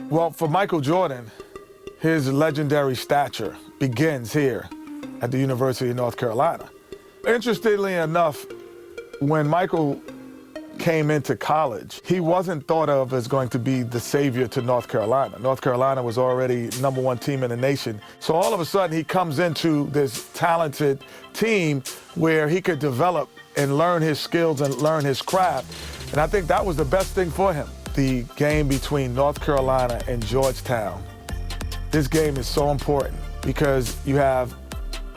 Well, for Michael Jordan, his legendary stature begins here at the University of North Carolina. Interestingly enough, when Michael came into college, he wasn't thought of as going to be the savior to North Carolina. North Carolina was already #1 team in the nation. So all of a sudden he comes into this talented team where he could develop and learn his skills and learn his craft. And I think that was the best thing for him. The game between North Carolina and Georgetown. This game is so important because you have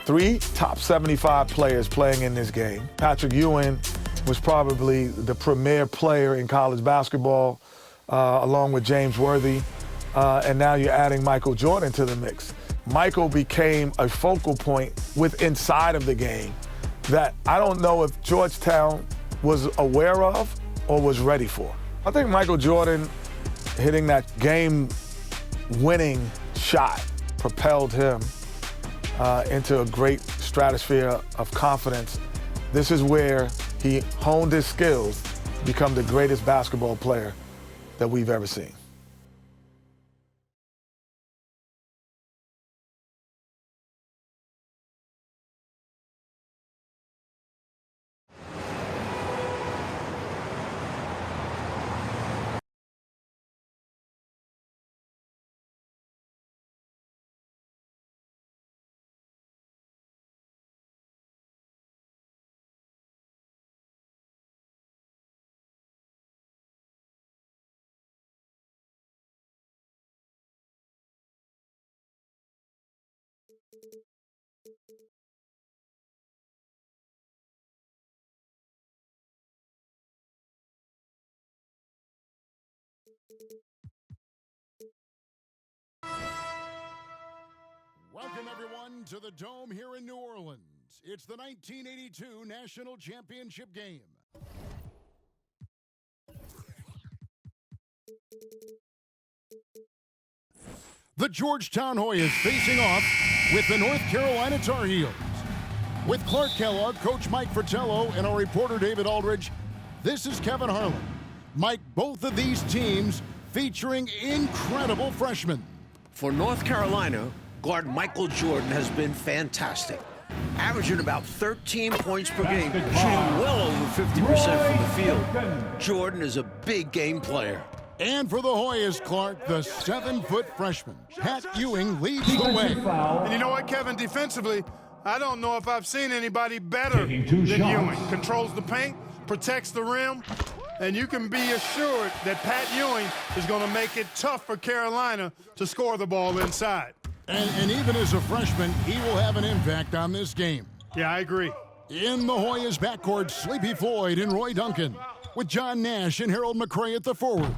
3 top 75 players playing in this game. Patrick Ewing was probably the premier player in college basketball, along with James Worthy. And now you're adding Michael Jordan to the mix. Michael became a focal point inside of the game that I don't know if Georgetown was aware of or was ready for. I think Michael Jordan hitting that game-winning shot propelled him into a great stratosphere of confidence. This is where he honed his skills to become the greatest basketball player that we've ever seen. Welcome, everyone, to the Dome here in New Orleans. It's the 1982 National Championship game. The Georgetown Hoyas facing off with the North Carolina Tar Heels. With Clark Kellogg, Coach Mike Fratello, and our reporter David Aldridge, this is Kevin Harlan. Mike, both of these teams featuring incredible freshmen. For North Carolina, guard Michael Jordan has been fantastic, averaging about 13 points per game, shooting well over 50% from the field. Jordan is a big game player. And for the Hoyas, Clark, the 7-foot freshman, Pat Ewing, leads the way. And you know what, Kevin, defensively, I don't know if I've seen anybody better than Ewing. Controls the paint, protects the rim, and you can be assured that Pat Ewing is going to make it tough for Carolina to score the ball inside. And even as a freshman, he will have an impact on this game. Yeah, I agree. In the Hoyas backcourt, Sleepy Floyd and Roy Duncan, with John Nash and Harold McRae at the forwards.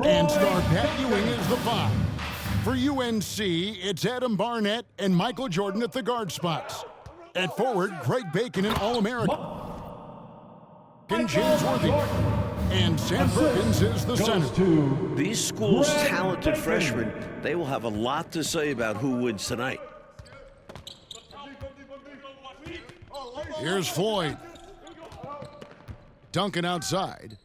And star Pat Ewing is the 5. For UNC, it's Adam Barnett and Michael Jordan at the guard spots. At forward, Greg Bacon and All-American. And James Worthy. And Sam Perkins is the center. These schools' talented freshmen, they will have a lot to say about who wins tonight. Here's Floyd. Duncan outside.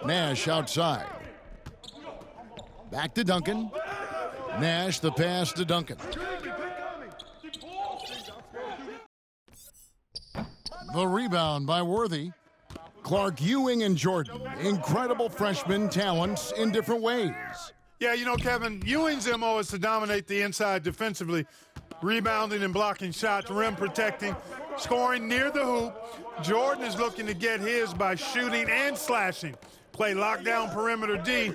Nash outside. Back to Duncan. Nash, the pass to Duncan. The rebound by Worthy. Clark, Ewing, and Jordan, incredible freshman talents in different ways. Yeah, you know, Kevin, Ewing's MO is to dominate the inside defensively, rebounding and blocking shots, rim protecting, scoring near the hoop. Jordan is looking to get his by shooting and slashing. Play lockdown perimeter D.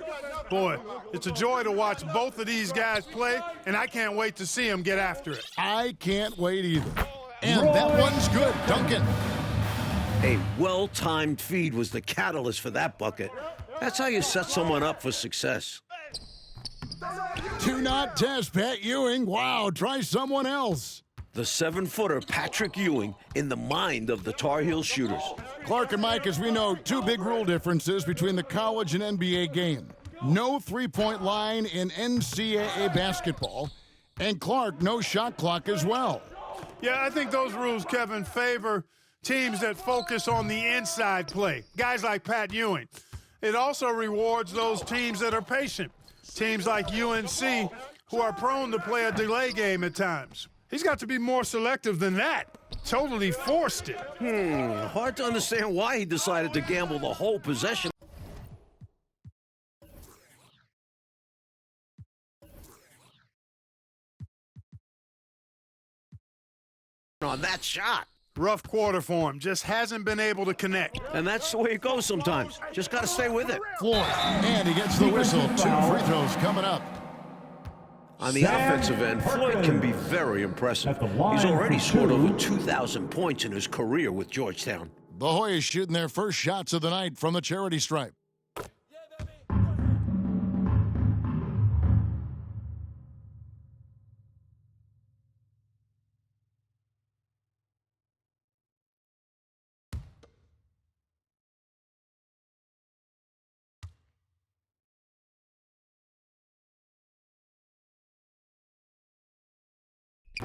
Boy, it's a joy to watch both of these guys play, and I can't wait to see them get after it. I can't wait either. And that one's good, Duncan. A well-timed feed was the catalyst for that bucket. That's how you set someone up for success. Do not test Pat Ewing. Wow, try someone else. The 7-footer Patrick Ewing in the mind of the Tar Heel shooters. Clark and Mike, as we know, 2 big rule differences between the college and NBA game. No three-point line in NCAA basketball. And Clark, no shot clock as well. Yeah, I think those rules, Kevin, favor teams that focus on the inside play. Guys like Pat Ewing. it also rewards those teams that are patient. Teams like UNC who are prone to play a delay game at times. He's got to be more selective than that. Totally forced it. Hard to understand why he decided to gamble the whole possession on that shot. Rough quarter for him. Just hasn't been able to connect. And that's the way it goes sometimes. Just got to stay with it. Floyd, and he gets the whistle. 2 free throws coming up. On the offensive end, Floyd can be very impressive. He's already scored over 2,000 points in his career with Georgetown. The Hoyas shooting their first shots of the night from the charity stripe.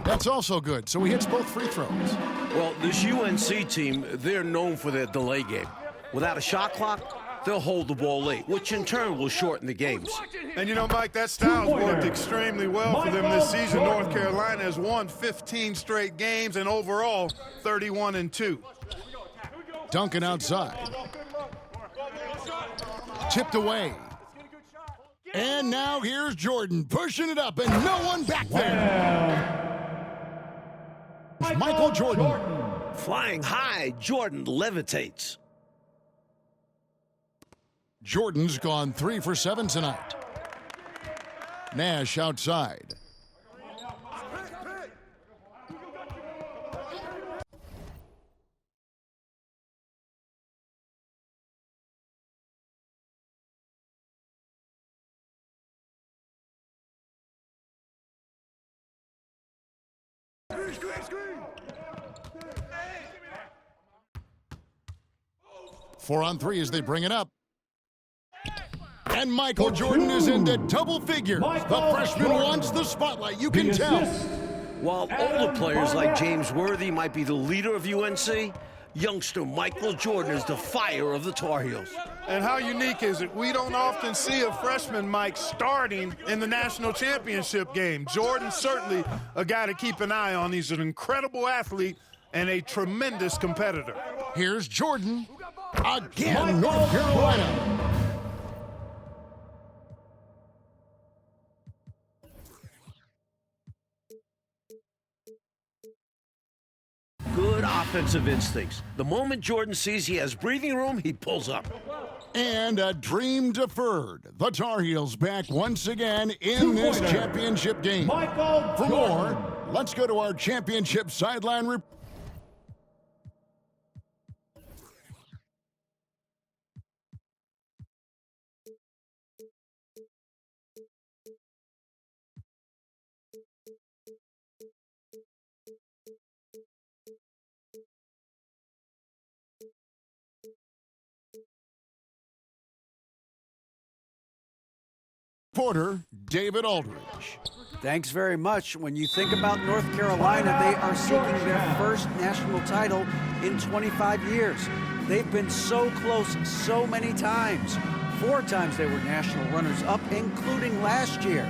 That's also good, so he hits both free throws. Well, this UNC team, they're known for their delay game. Without a shot clock, they'll hold the ball late, which in turn will shorten the games. And you know, Mike, that style's worked extremely well for them this season. North Carolina has won 15 straight games and overall 31-2. Duncan outside. Tipped away. And now here's Jordan pushing it up and no one back there. Michael Jordan. Flying high, Jordan levitates. Jordan's gone 3 for 7 tonight. Nash outside. Four on 3 as they bring it up. And Michael Jordan is into double figures. The freshman wants the spotlight, you can tell. While older players like James Worthy might be the leader of UNC, youngster Michael Jordan is the fire of the Tar Heels. And how unique is it? We don't often see a freshman, Mike, starting in the national championship game. Jordan's certainly a guy to keep an eye on. He's an incredible athlete and a tremendous competitor. Here's Jordan. Again, North Carolina. Good offensive instincts. The moment Jordan sees he has breathing room, he pulls up. And a dream deferred. The Tar Heels back once again in this championship game. For more, let's go to our championship sideline report. Reporter David Aldridge. Thanks very much. When you think about North Carolina, they are seeking their first national title in 25 years. They've been so close so many times. 4 times they were national runners-up, including last year.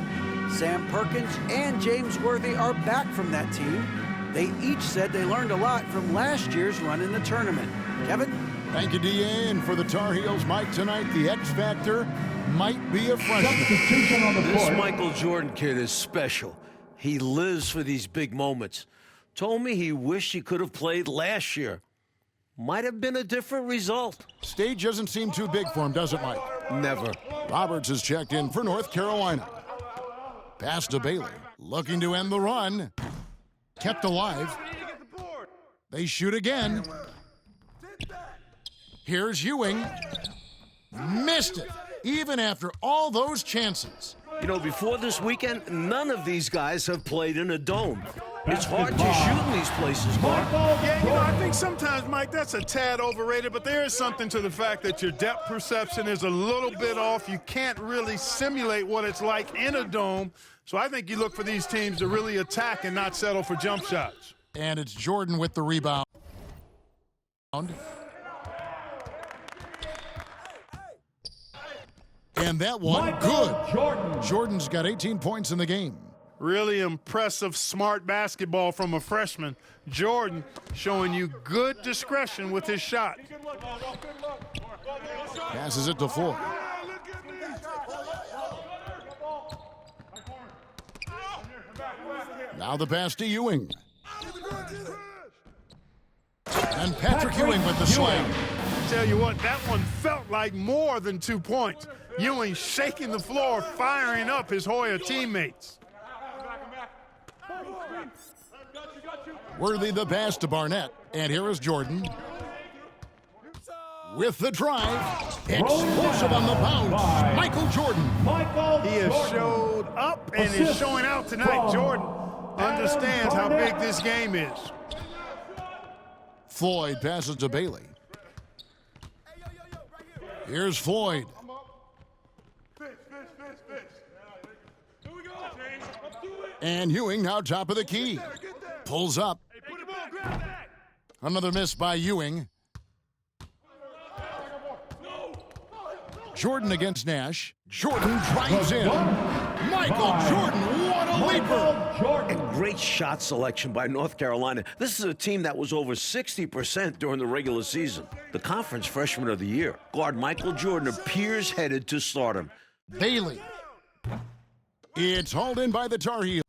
Sam Perkins and James Worthy are back from that team. They each said they learned a lot from last year's run in the tournament. Kevin? Thank you, D.A. And for the Tar Heels, Mike, tonight, the X Factor might be a freshman. This Michael Jordan kid is special. He lives for these big moments. Told me he wished he could have played last year. Might have been a different result. Stage doesn't seem too big for him, does it, Mike? Never. Roberts has checked in for North Carolina. Pass to Bailey, looking to end the run. Kept alive. They shoot again. Here's Ewing. Missed it, even after all those chances. You know, before this weekend, none of these guys have played in a dome. It's hard to shoot in these places, Mark. Yeah, you know, I think sometimes, Mike, that's a tad overrated, but there is something to the fact that your depth perception is a little bit off. You can't really simulate what it's like in a dome. So I think you look for these teams to really attack and not settle for jump shots. And it's Jordan with the rebound. And that one, good. Jordan's got 18 points in the game. Really impressive, smart basketball from a freshman. Jordan showing you good discretion with his shot. Passes it to Floyd. Now the pass to Ewing. And Patrick Ewing with the slam. Tell you what, that one felt like more than 2 points. Ewing shaking the floor, firing up his Hoya teammates. Worthy the pass to Barnett. And here is Jordan. With the drive. Explosive on the bounce. Michael Jordan. He has showed up and is showing out tonight. Jordan understands how big this game is. Floyd passes to Bailey. Here's Floyd. And Ewing now top of the key. Pulls up. Another miss by Ewing. Jordan against Nash. Jordan drives in. Michael Jordan, what a leaper! And great shot selection by North Carolina. This is a team that was over 60% during the regular season. The conference freshman of the year, guard Michael Jordan, appears headed to stardom. Bailey. It's hauled in by the Tar Heels.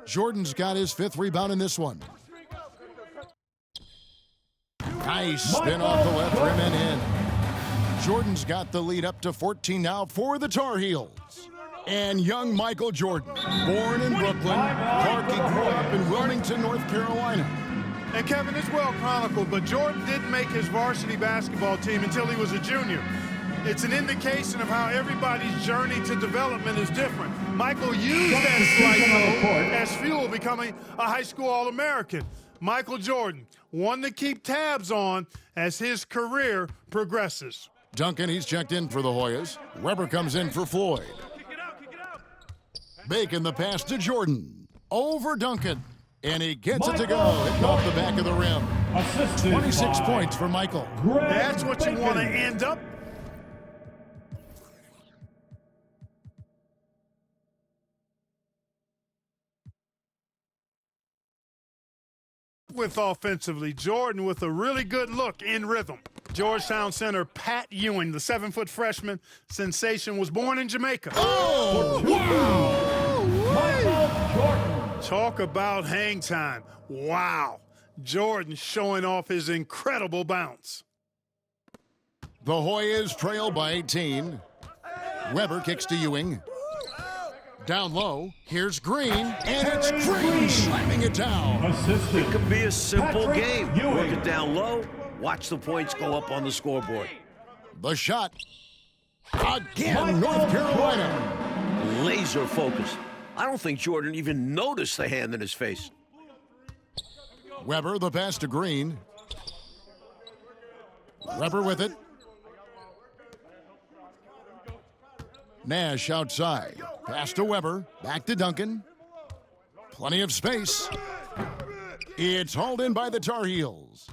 Jordan's got his 5th rebound in this one. Nice spin off the left rim and in. Jordan's got the lead up to 14 now for the Tar Heels. And young Michael Jordan, born in Brooklyn, Clark, he grew up in Wilmington, North Carolina. And Kevin, it's well chronicled, but Jordan didn't make his varsity basketball team until he was a junior. It's an indication of how everybody's journey to development is different. Michael used that slight move as fuel, becoming a high school All-American. Michael Jordan, one to keep tabs on as his career progresses. Duncan, he's checked in for the Hoyas. Weber comes in for Floyd. Bacon the pass to Jordan. Over Duncan. And he gets it to go. Hitting off the back of the rim. 26 points for Michael. That's what you want to end up with offensively. Jordan with a really good look in rhythm. Georgetown center Pat Ewing, the 7-foot freshman sensation, was born in Jamaica. Oh, wow! Michael Jordan. Talk about hang time. Wow. Jordan showing off his incredible bounce. The Hoyas trail by 18. Weber kicks to Ewing. Down low, here's Green, and it's Green slamming it down. It could be a simple game. Work it down low, watch the points go up on the scoreboard. The shot. Again, North Carolina. Laser focus. I don't think Jordan even noticed the hand in his face. Weber, the pass to Green. Weber with it. Nash outside. Pass to Weber. Back to Duncan. Plenty of space. It's hauled in by the Tar Heels.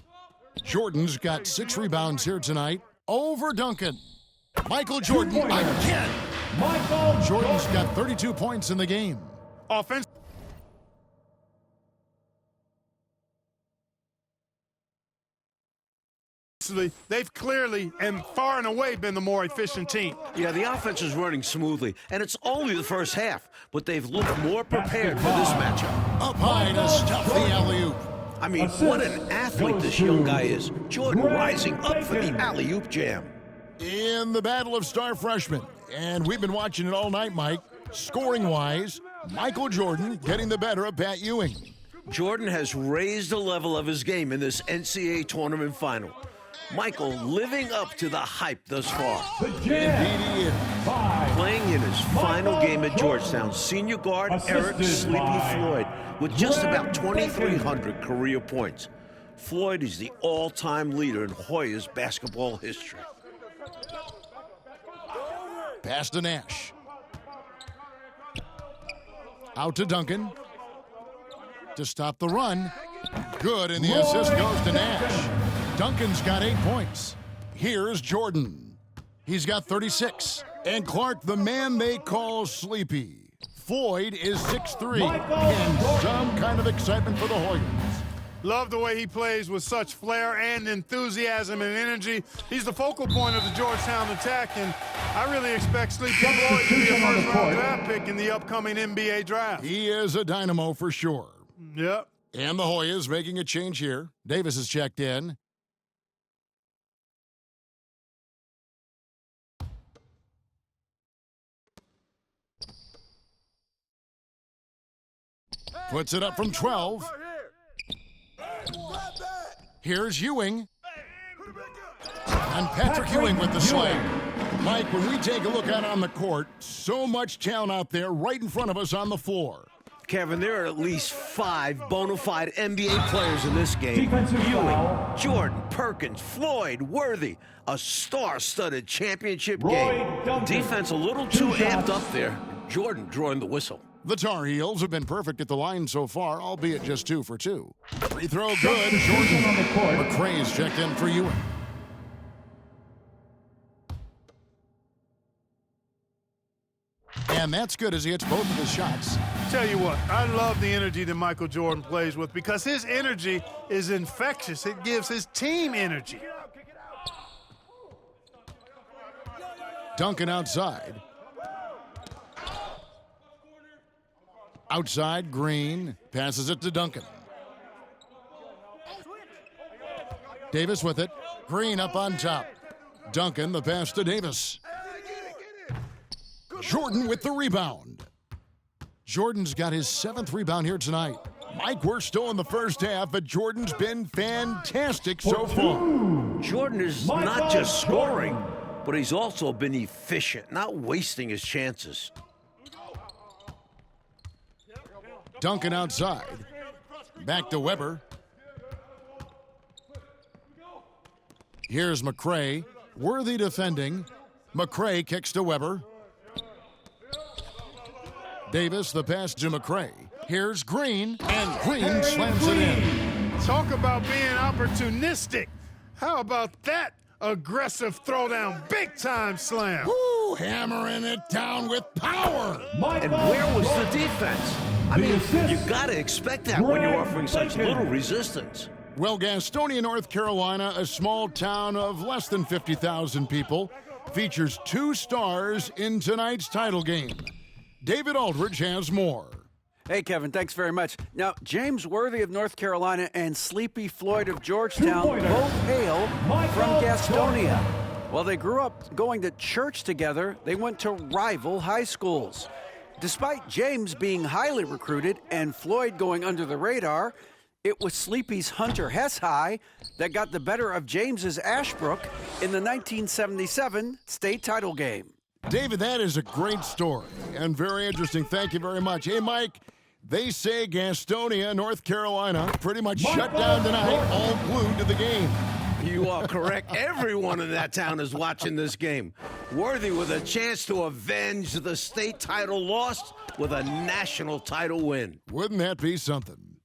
Jordan's got 6 rebounds here tonight. Over Duncan. Michael Jordan again. Jordan's got 32 points in the game. Offense. They've clearly and far and away been the more efficient team. Yeah, the offense is running smoothly, and it's only the first half, but they've looked more prepared for this matchup. Up high to stuff the alley-oop. I mean, what an athlete this young guy is. Jordan rising up for the alley-oop jam. In the battle of star freshmen, and we've been watching it all night, Mike. Scoring-wise, Michael Jordan getting the better of Pat Ewing. Jordan has raised the level of his game in this NCAA tournament final. Michael living up to the hype thus far. Indeed he is. Playing in his final game at Georgetown, senior guard Eric Sleepy Floyd with just about 2,300 career points. Floyd is the all-time leader in Hoyas basketball history. Pass to Nash. Out to Duncan. To stop the run. Good, and the assist goes to Nash. Duncan's got 8 points. Here's Jordan. He's got 36. And Clark, the man they call Sleepy. Floyd is 6'3", and some kind of excitement for the Hoyas. Love the way he plays with such flair and enthusiasm and energy. He's the focal point of the Georgetown attack, and I really expect Sleepy Floyd to be a first-round draft pick in the upcoming NBA draft. He is a dynamo for sure. Yep. And the Hoyas making a change here. Davis is checked in. Puts it up from 12. Here's Ewing. And Patrick Ewing with the slam. Mike, when we take a look out on the court, so much talent out there right in front of us on the floor. Kevin, there are at least 5 bona fide NBA players in this game. Ewing, Jordan, Perkins, Floyd, Worthy. A star-studded championship game. Defense a little too amped up there. Jordan drawing the whistle. The Tar Heels have been perfect at the line so far, albeit just 2 for 2. Free throw good. Jordan. McRae's checked in for Ewing. And that's good as he hits both of his shots. Tell you what, I love the energy that Michael Jordan plays with because his energy is infectious. It gives his team energy. Duncan outside. Outside, Green passes it to Duncan. Davis with it. Green up on top. Duncan, the pass to Davis. Jordan with the rebound. Jordan's got his 7th rebound here tonight. Mike, we're still in the first half, but Jordan's been fantastic so far. Jordan is not just scoring, but he's also been efficient, not wasting his chances. Duncan outside. Back to Weber. Here's McRae. Worthy defending. McRae kicks to Weber. Davis, the pass to McRae. Here's Green, and Green slams it in. Talk about being opportunistic. How about that aggressive throwdown, big-time slam? Woo, hammering it down with power. And where was the defense? I mean, you got to expect that when you're offering such little resistance. Well, Gastonia, North Carolina, a small town of less than 50,000 people, features 2 stars in tonight's title game. David Aldridge has more. Hey, Kevin, thanks very much. Now, James Worthy of North Carolina and Sleepy Floyd of Georgetown both hail from Gastonia. While they grew up going to church together, they went to rival high schools. Despite James being highly recruited and Floyd going under the radar, it was Sleepy's Hunter Hess High that got the better of James's Ashbrook in the 1977 state title game. David, that is a great story and very interesting. Thank you very much. Hey, Mike, they say Gastonia, North Carolina, pretty much shut down tonight, all glued to the game. You are correct. Everyone in that town is watching this game. Worthy with a chance to avenge the state title loss with a national title win. Wouldn't that be something?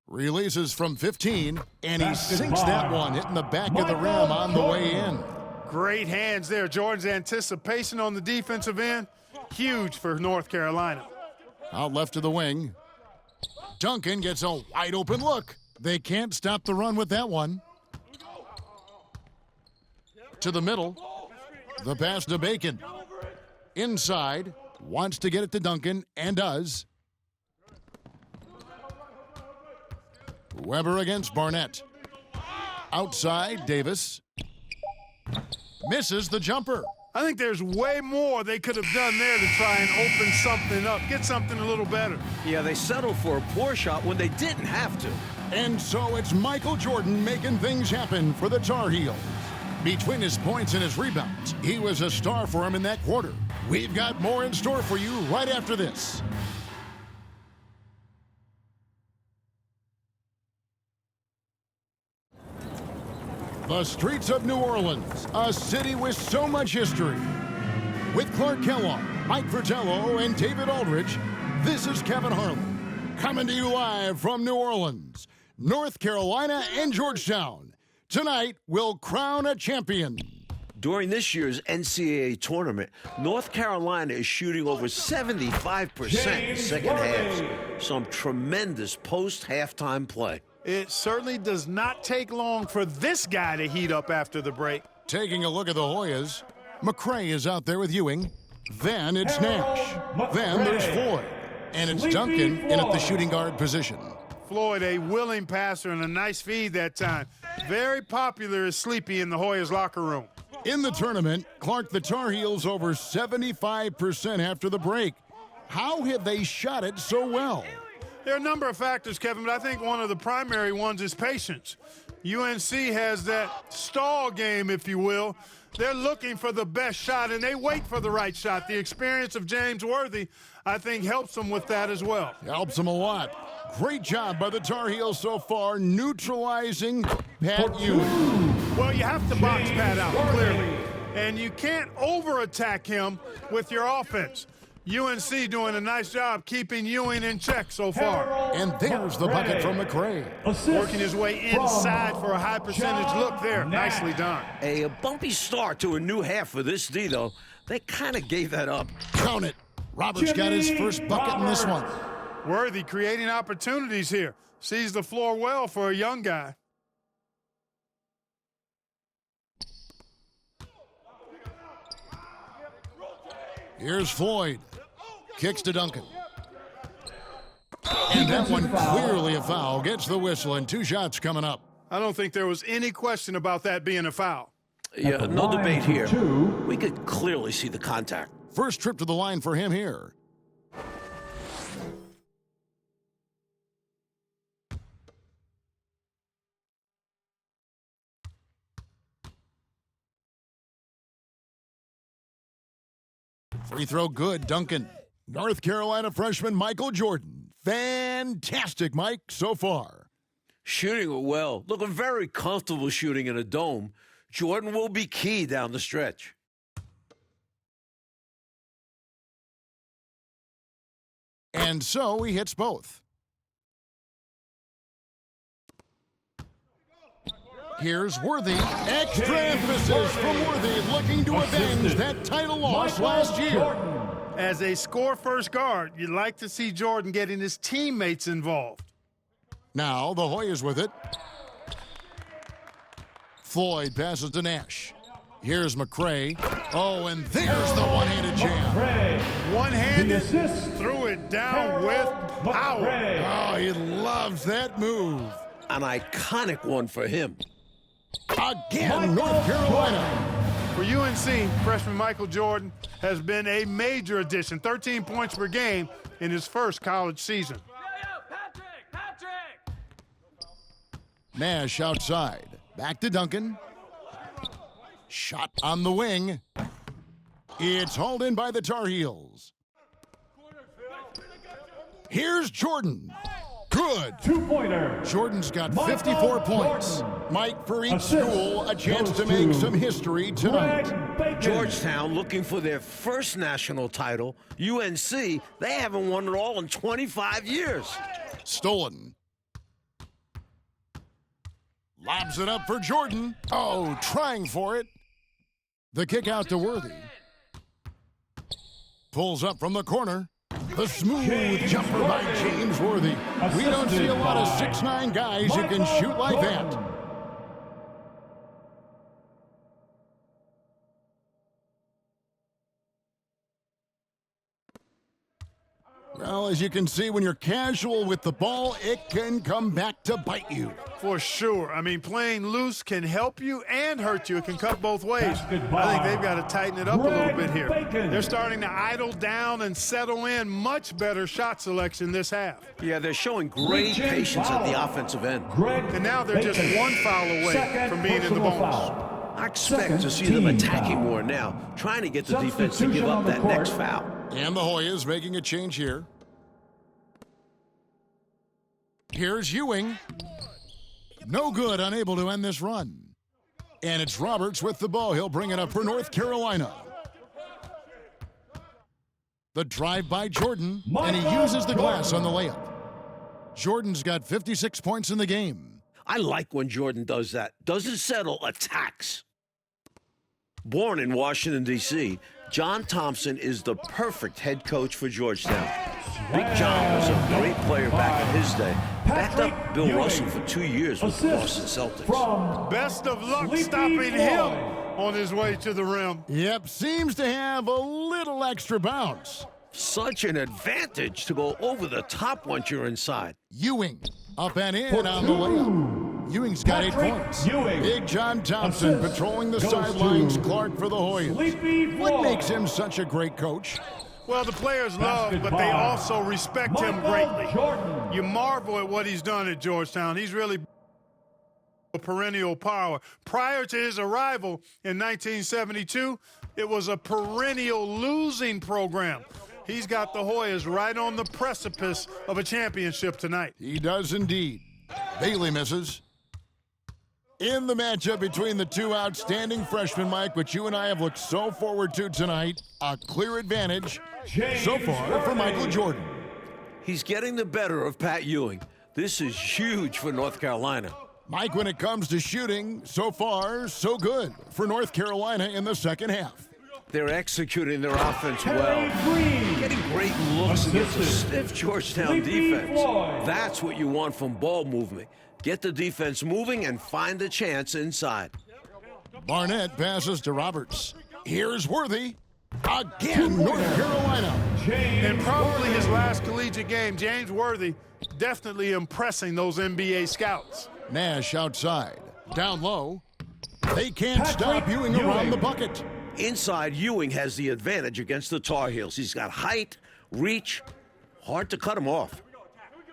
Releases from 15, and he sinks that one, hitting the back of the rim on the way in. Great hands there. Jordan's anticipation on the defensive end, huge for North Carolina. Out left to the wing. Duncan gets a wide open look. They can't stop the run with that one. To the middle. The pass to Bacon. Inside. Wants to get it to Duncan, and does. Weber against Barnett. Outside, Davis. Misses the jumper. I think there's way more they could have done there to try and open something up, get something a little better. Yeah, they settled for a poor shot when they didn't have to. And so it's Michael Jordan making things happen for the Tar Heels. Between his points and his rebounds, he was a star for him in that quarter. We've got more in store for you right after this. The streets of New Orleans, a city with so much history. With Clark Kellogg, Mike Fratello, and David Aldridge, this is Kevin Harlan, coming to you live from New Orleans, North Carolina, and Georgetown. Tonight, we'll crown a champion. During this year's NCAA tournament, North Carolina is shooting over 75% in second halves. Some tremendous post-halftime play. It certainly does not take long for this guy to heat up after the break. Taking a look at the Hoyas, McCray is out there with Ewing. Then it's Nash. Then there's Floyd. And it's Duncan in at the shooting guard position. Floyd, a willing passer and a nice feed that time. Very popular as Sleepy in the Hoyas locker room. In the tournament, Clark, the Tar Heels over 75% after the break. How have they shot it so well? There are a number of factors, Kevin, but I think one of the primary ones is patience. UNC has that stall game, if you will. They're looking for the best shot, and they wait for the right shot. The experience of James Worthy, I think, helps them with that as well. Helps them a lot. Great job by the Tar Heels so far, neutralizing Pat Ewing. Well, you have to box Pat out, clearly. And you can't over-attack him with your offense. UNC doing a nice job keeping Ewing in check so far. And there's the bucket from McCray. Working his way inside for a high percentage look there. Nicely done. A bumpy start to a new half for this D, though. They kind of gave that up. Count it. Roberts got his first bucket in this one. Worthy creating opportunities here. Sees the floor well for a young guy. Here's Floyd. Kicks to Duncan. And that one clearly a foul. Gets the whistle, and 2 shots coming up. I don't think there was any question about that being a foul. Yeah, no debate here. We could clearly see the contact. First trip to the line for him here. Free throw good, Duncan. North Carolina freshman Michael Jordan. Fantastic, Mike, so far. Shooting it well. Looking very comfortable shooting in a dome. Jordan will be key down the stretch. And so he hits both. Here's Worthy. Extra emphasis from Worthy, looking to avenge that title loss last year. As a score-first guard, you'd like to see Jordan getting his teammates involved. Now the Hoyas with it. Floyd passes to Nash. Here's McCray. Oh, and there's the one-handed jam. One-handed, threw it down with power. Oh, he loves that move. An iconic one for him. Again, North Carolina. For UNC, freshman Michael Jordan has been a major addition. 13 points per game in his first college season. Nash outside. Back to Duncan. Shot on the wing. It's hauled in by the Tar Heels. Here's Jordan. Good. 2-pointer. Jordan's got 54 points. Mike, for each school, a chance to make some history tonight. Georgetown looking for their first national title. UNC, they haven't won it all in 25 years. Stolen. Lobs it up for Jordan. Oh, trying for it. The kick out to Worthy. Pulls up from the corner. The smooth jumper by James Worthy. We don't see a lot of 6'9" guys who can shoot like that. Well, as you can see, when you're casual with the ball, it can come back to bite you. For sure. I mean, playing loose can help you and hurt you. It can cut both ways. I think they've got to tighten it up a little bit here. They're starting to idle down and settle in. Much better shot selection this half. Yeah, they're showing great patience at the offensive end. And now they're just one foul away from being in the bonus. I expect to see them attacking more now, trying to get the defense to give up that next foul. And the Hoyas making a change here. Here's Ewing. No good, unable to end this run. And it's Roberts with the ball. He'll bring it up for North Carolina. The drive by Jordan, and he uses the glass on the layup. Jordan's got 56 points in the game. I like when Jordan does that. Doesn't settle, attacks. Born in Washington, D.C., John Thompson is the perfect head coach for Georgetown. Big John was a great player back in his day. Backed up Bill Russell for 2 years with the Boston Celtics. Best of luck stopping him on his way to the rim. Yep, seems to have a little extra bounce. Such an advantage to go over the top once you're inside. Ewing up and in on the layup. Ewing's got 8 points. Big John Thompson patrolling the sidelines. Clark for the Hoyas. What makes him such a great coach? Well, the players love, but they also respect him greatly. You marvel at what he's done at Georgetown. He's really a perennial power. Prior to his arrival in 1972, it was a perennial losing program. He's got the Hoyas right on the precipice of a championship tonight. He does indeed. Bailey misses. In the matchup between the two outstanding freshmen, Mike, which you and I have looked so forward to tonight, a clear advantage so far for Michael Jordan. He's getting the better of Pat Ewing. This is huge for North Carolina. Mike, when it comes to shooting, so far, so good for North Carolina in the second half. They're executing their offense well. Getting great looks against a stiff Georgetown defense. That's what you want from ball movement. Get the defense moving and find the chance inside. Barnett passes to Roberts. Here's Worthy. Again, North Carolina. In probably his last collegiate game, James Worthy definitely impressing those NBA scouts. Nash outside. Down low. They can't stop Ewing around the bucket. Inside, Ewing has the advantage against the Tar Heels. He's got height, reach, hard to cut him off.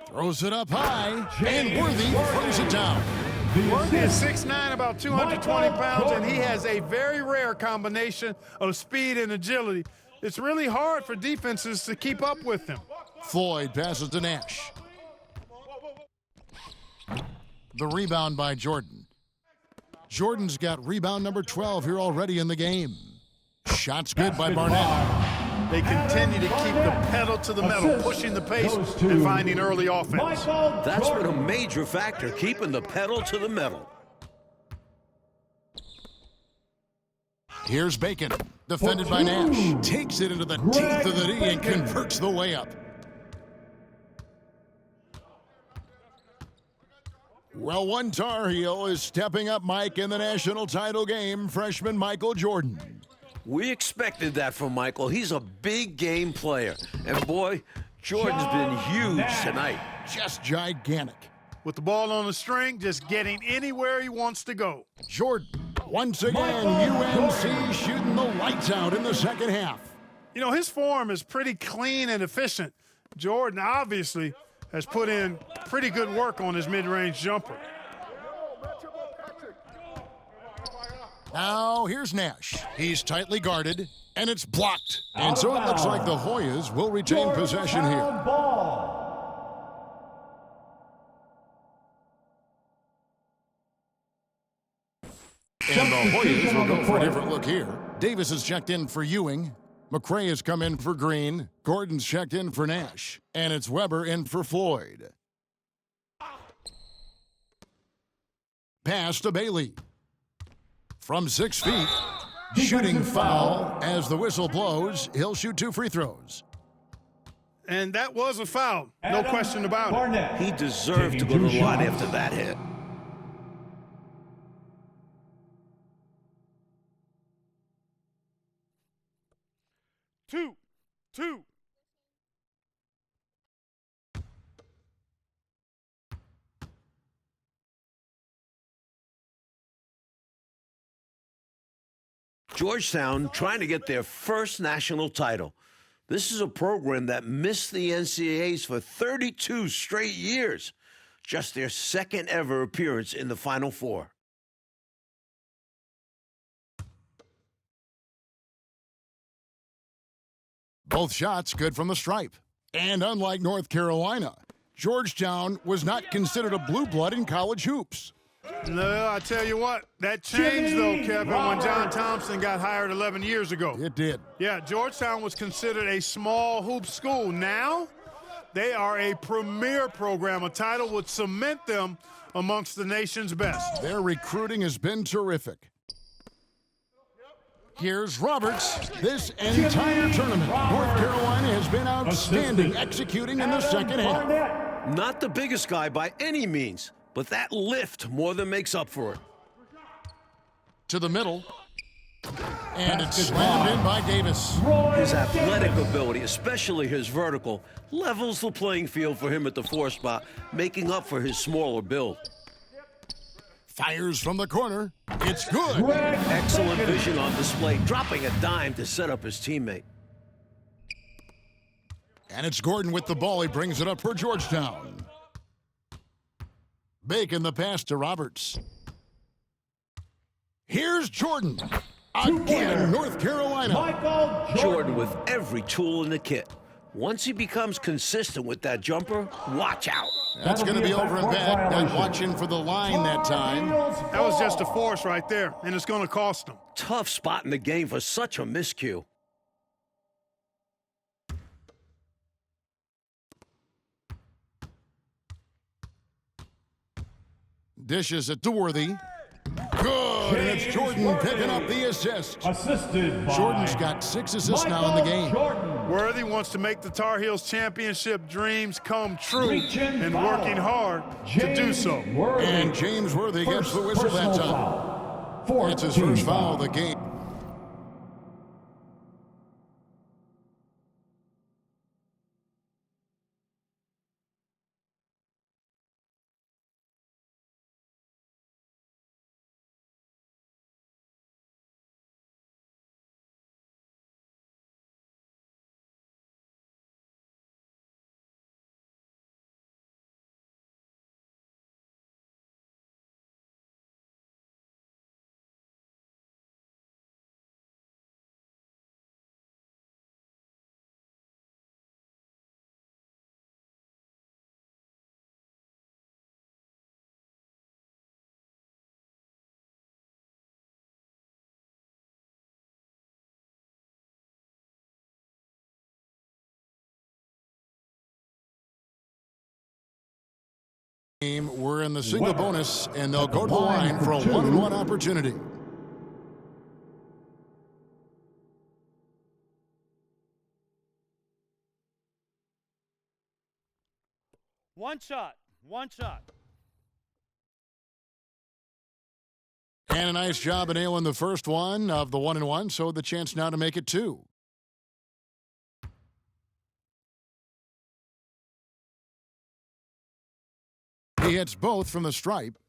Throws it up high, and Worthy throws it down. Worthy is 6'9", about 220 pounds, and he has a very rare combination of speed and agility. It's really hard for defenses to keep up with him. Floyd passes to Nash. The rebound by Jordan. Jordan's got rebound number 12 here already in the game. Shot's good by Barnett. They continue to keep the pedal to the metal, pushing the pace and finding early offense. That's been a major factor, keeping the pedal to the metal. Here's Bacon, defended by Nash. Takes it into the teeth of the D and converts the layup. Well, one Tar Heel is stepping up, Mike, in the national title game, freshman Michael Jordan. We expected that from Michael. He's a big game player. And boy, Jordan's been huge tonight. Just gigantic. With the ball on the string, just getting anywhere he wants to go. Jordan, once again, UNC shooting the lights out in the second half. You know, his form is pretty clean and efficient. Jordan obviously has put in pretty good work on his mid-range jumper. Now, here's Nash. He's tightly guarded, and it's blocked. And so it looks like the Hoyas will retain possession here. And the Hoyas will go for a different look here. Davis is checked in for Ewing. McCray has come in for Green. Gordon's checked in for Nash. And it's Weber in for Floyd. Pass to Bailey. From 6 feet, shooting foul. As the whistle blows, he'll shoot 2 free throws. And that was a foul, no question about it. He deserved to go to the line after that hit. Two. Georgetown trying to get their first national title. This is a program that missed the NCAAs for 32 straight years. Just their second ever appearance in the Final Four. Both shots good from the stripe. And unlike North Carolina, Georgetown was not considered a blue blood in college hoops. No, I tell you what, that changed though, Kevin, when John Thompson got hired 11 years ago. It did. Yeah, Georgetown was considered a small hoop school. Now, they are a premier program. A title would cement them amongst the nation's best. Their recruiting has been terrific. Here's Roberts. This entire tournament, North Carolina has been outstanding executing in the second half. Not the biggest guy by any means, but that lift more than makes up for it. To the middle. And it's slammed in by Davis. His athletic ability, especially his vertical, levels the playing field for him at the 4 spot, making up for his smaller build. Fires from the corner. It's good. Excellent vision on display, dropping a dime to set up his teammate. And it's Gordon with the ball. He brings it up for Georgetown. Bacon the pass to Roberts. Here's Jordan. Again, North Carolina. Jordan with every tool in the kit. Once he becomes consistent with that jumper, watch out. That's going to be over and back. Not watching for the line that time. That was just a force right there, and it's going to cost them. Tough spot in the game for such a miscue. Dishes it to Worthy. Good, and it's Jordan picking up the assist. Assisted by Jordan's got 6 assists now in the game. Worthy wants to make the Tar Heels championship dreams come true and working hard to do so. And James Worthy gets the whistle that time. It's his first foul of the game. We're in the single bonus, and they'll go to the line for a 1-on-1 opportunity. One shot. And a nice job of nailing the first one of the 1-and-1, so the chance now to make it 2. He hits both from the stripe.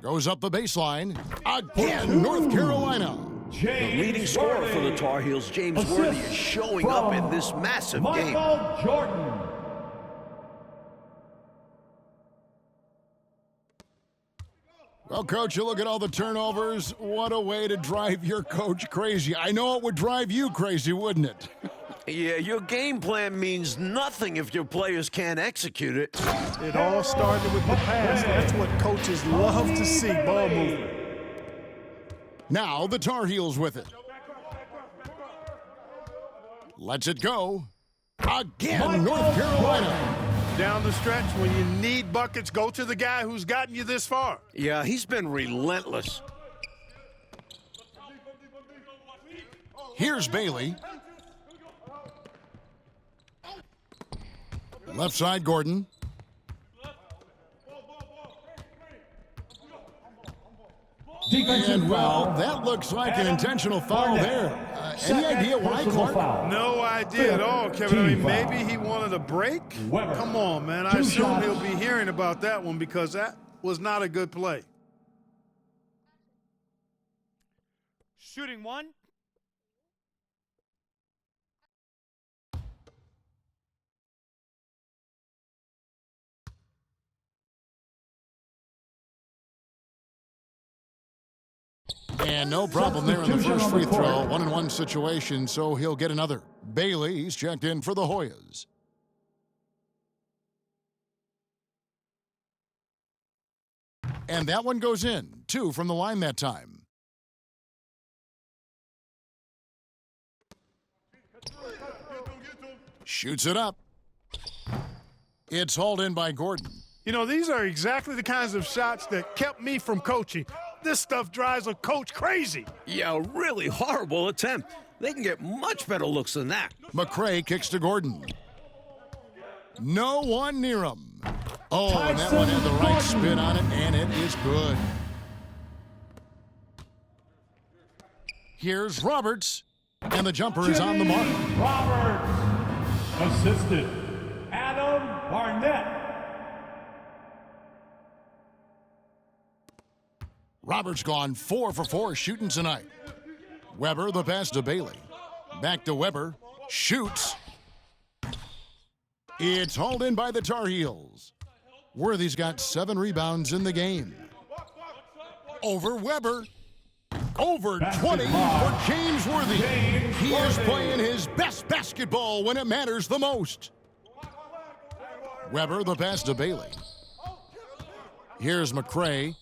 Goes up the baseline. Again, North Carolina. The leading scorer for the Tar Heels, James Worthy, is showing up in this massive game. Michael Jordan. Well, Coach, you look at all the turnovers. What a way to drive your coach crazy. I know it would drive you crazy, wouldn't it? Yeah, your game plan means nothing if your players can't execute it. It all started with the pass. That's what coaches love to see, ball movement. Now the Tar Heels with it. Lets it go. Again, North Carolina. Down the stretch, when you need buckets, go to the guy who's gotten you this far. Yeah, he's been relentless. Here's Bailey. Left side, Gordon. And, well, that looks like an intentional foul there. Any idea why, Clark? No idea at all, Kevin. I mean, maybe he wanted a break? Come on, man. I assume he'll be hearing about that one because that was not a good play. Shooting one. And no problem there in the first free throw. 1-and-1 situation, so he'll get another. Bailey, he's checked in for the Hoyas. And that one goes in. 2 from the line that time. Shoots it up. It's hauled in by Gordon. You know, these are exactly the kinds of shots that kept me from coaching. This stuff drives a coach crazy. Yeah, really horrible attempt. They can get much better looks than that. McRae kicks to Gordon. No one near him. Oh, and that one had the right spin on it, and it is good. Here's Roberts, and the jumper is on the mark. Roberts. Assisted, Adam Barnett. Roberts gone 4 for 4 shooting tonight. Weber, the pass to Bailey. Back to Weber. Shoots. It's hauled in by the Tar Heels. Worthy's got 7 rebounds in the game. Over Weber. Over 20 for James Worthy. He is playing his best basketball when it matters the most. Weber, the pass to Bailey. Here's McRae.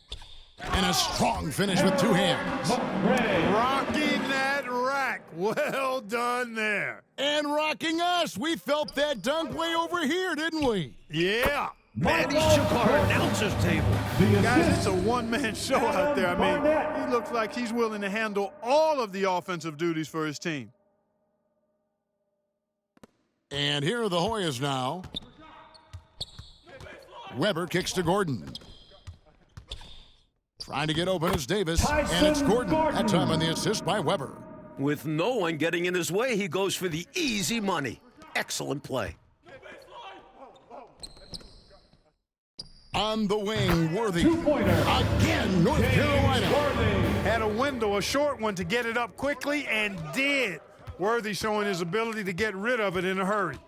And a strong finish with 2 hands. Rocking that rack. Well done there. And rocking us. We felt that dunk way over here, didn't we? Yeah. Man, these took our announcer's table. Guys, it's a one-man show out there. I mean, he looks like he's willing to handle all of the offensive duties for his team. And here are the Hoyas now. Weber kicks to Gordon. Trying to get open is Davis, and it's Gordon. That time on the assist by Weber. With no one getting in his way, he goes for the easy money. Excellent play. On the wing, Worthy. Two-pointer. Again, North Carolina. Had a window, a short one, to get it up quickly, and did. Worthy showing his ability to get rid of it in a hurry.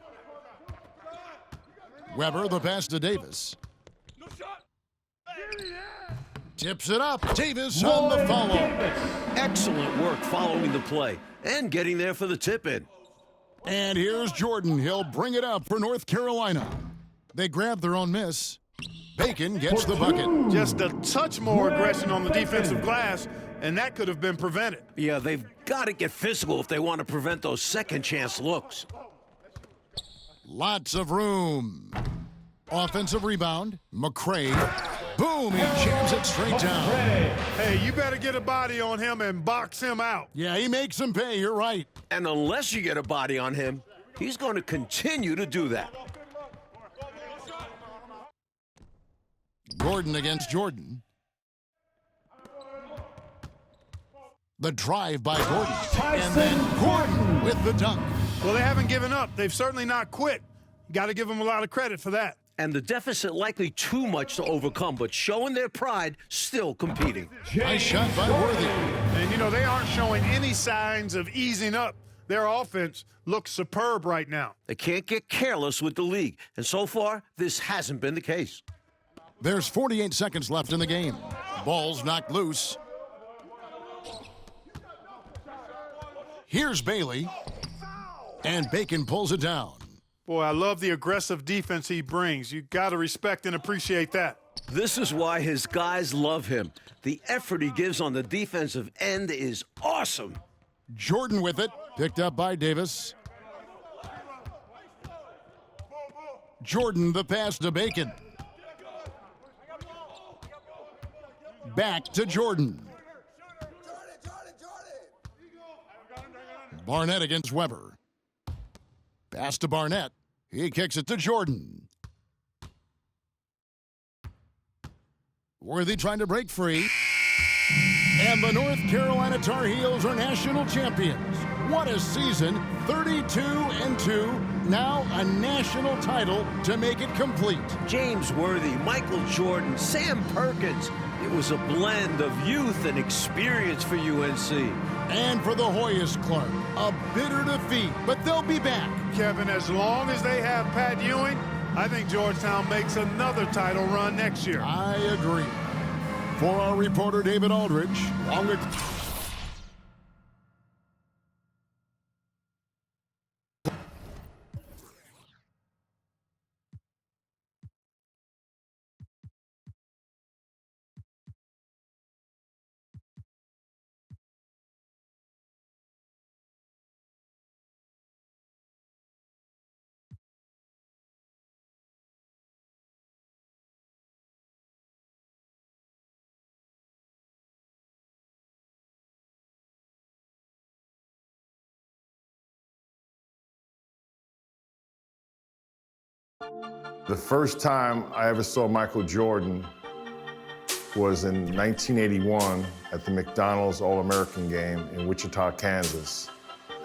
Weber, the pass to Davis. Tips it up. Davis on the follow. Excellent work following the play and getting there for the tip-in. And here's Jordan. He'll bring it up for North Carolina. They grab their own miss. Bacon gets the bucket. Just a touch more aggression on the defensive glass, and that could have been prevented. Yeah, they've got to get physical if they want to prevent those second-chance looks. Lots of room. Offensive rebound. McRae. Boom, he jams it straight down. Hey, you better get a body on him and box him out. Yeah, he makes him pay, you're right. And unless you get a body on him, he's going to continue to do that. Gordon against Jordan. The drive by Gordon. And then Gordon with the dunk. Well, they haven't given up. They've certainly not quit. Got to give them a lot of credit for that. And the deficit likely too much to overcome, but showing their pride, still competing. Nice shot by Worthy. And, you know, they aren't showing any signs of easing up. Their offense looks superb right now. They can't get careless with the league, and so far, this hasn't been the case. There's 48 seconds left in the game. Ball's knocked loose. Here's Bailey. And Bacon pulls it down. Boy, I love the aggressive defense he brings. You got to respect and appreciate that. This is why his guys love him. The effort he gives on the defensive end is awesome. Jordan with it, picked up by Davis. Jordan, the pass to Bacon. Back to Jordan. Barnett against Weber. Pass to Barnett. He kicks it to Jordan. Worthy trying to break free. And the North Carolina Tar Heels are national champions. What a season, 32-2. Now a national title to make it complete. James Worthy, Michael Jordan, Sam Perkins. It was a blend of youth and experience for UNC. And for the Hoyas, Clark, a bitter defeat, but they'll be back. Kevin, as long as they have Pat Ewing, I think Georgetown makes another title run next year. I agree. For our reporter, David Aldridge, along with The first time I ever saw Michael Jordan was in 1981 at the McDonald's All-American game in Wichita, Kansas.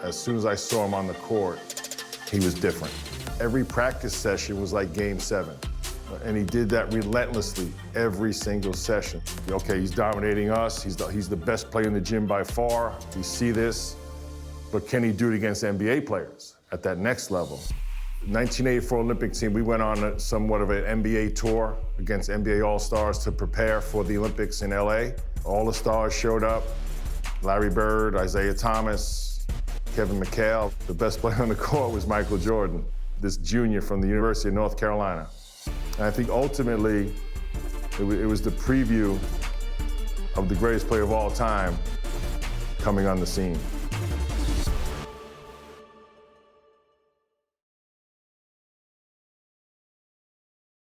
As soon as I saw him on the court, he was different. Every practice session was like Game 7. And he did that relentlessly every single session. Okay, he's dominating us. He's the best player in the gym by far. We see this. But can he do it against NBA players at that next level? 1984 Olympic team, we went on somewhat of an NBA tour against NBA All-Stars to prepare for the Olympics in LA. All the stars showed up. Larry Bird, Isaiah Thomas, Kevin McHale. The best player on the court was Michael Jordan, this junior from the University of North Carolina. And I think ultimately, it was the preview of the greatest player of all time coming on the scene.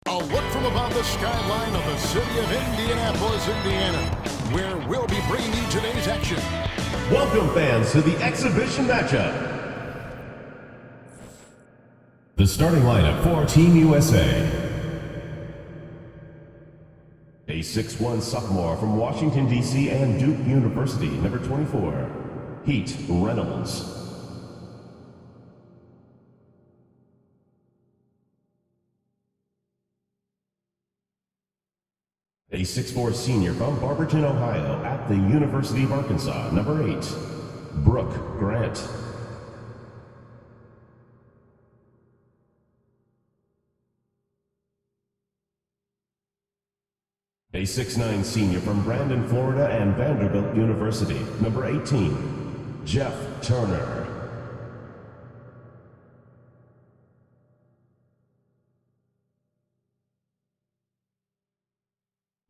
A look from above the skyline of the city of Indianapolis, Indiana, where we'll be bringing you today's action. Welcome, fans, to the exhibition matchup. The starting lineup for Team USA. A 6'1" sophomore from Washington, D.C. and Duke University, number 24, Heat Reynolds. A 6'4" senior from Barberton, Ohio, at the University of Arkansas, number 8, Brooke Grant. A 6'9" senior from Brandon, Florida, and Vanderbilt University, number 18, Jeff Turner.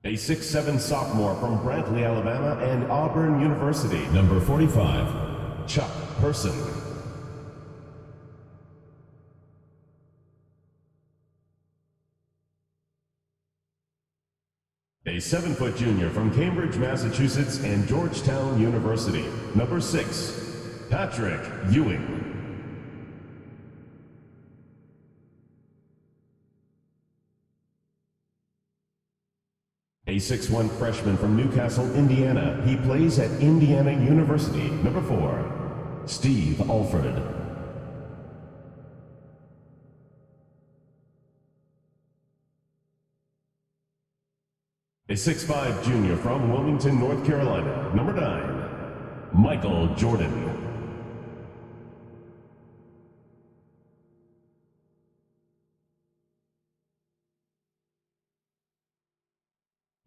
A 6'7" sophomore from Brantley, Alabama, and Auburn University, number 45, Chuck Person. A 7-foot junior from Cambridge, Massachusetts, and Georgetown University, number 6, Patrick Ewing. A 6'1" freshman from Newcastle, Indiana. He plays at Indiana University, number 4, Steve Alford. A 6'5" junior from Wilmington, North Carolina, number 9, Michael Jordan.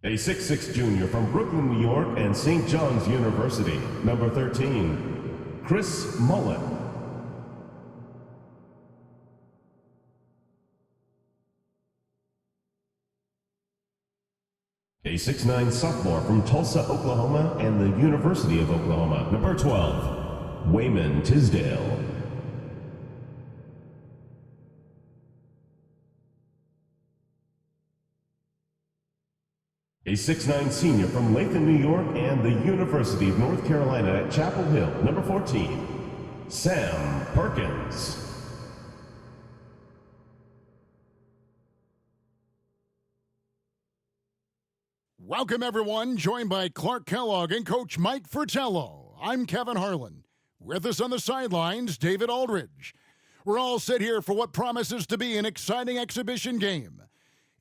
A 6'6" junior from Brooklyn, New York, and St. John's University, number 13, Chris Mullen. A 6'9" sophomore from Tulsa, Oklahoma, and the University of Oklahoma, number 12, Wayman Tisdale. A 6'9" senior from Latham, New York, and the University of North Carolina at Chapel Hill, number 14, Sam Perkins. Welcome, everyone. Joined by Clark Kellogg and Coach Mike Fratello. I'm Kevin Harlan. With us on the sidelines, David Aldridge. We're all set here for what promises to be an exciting exhibition game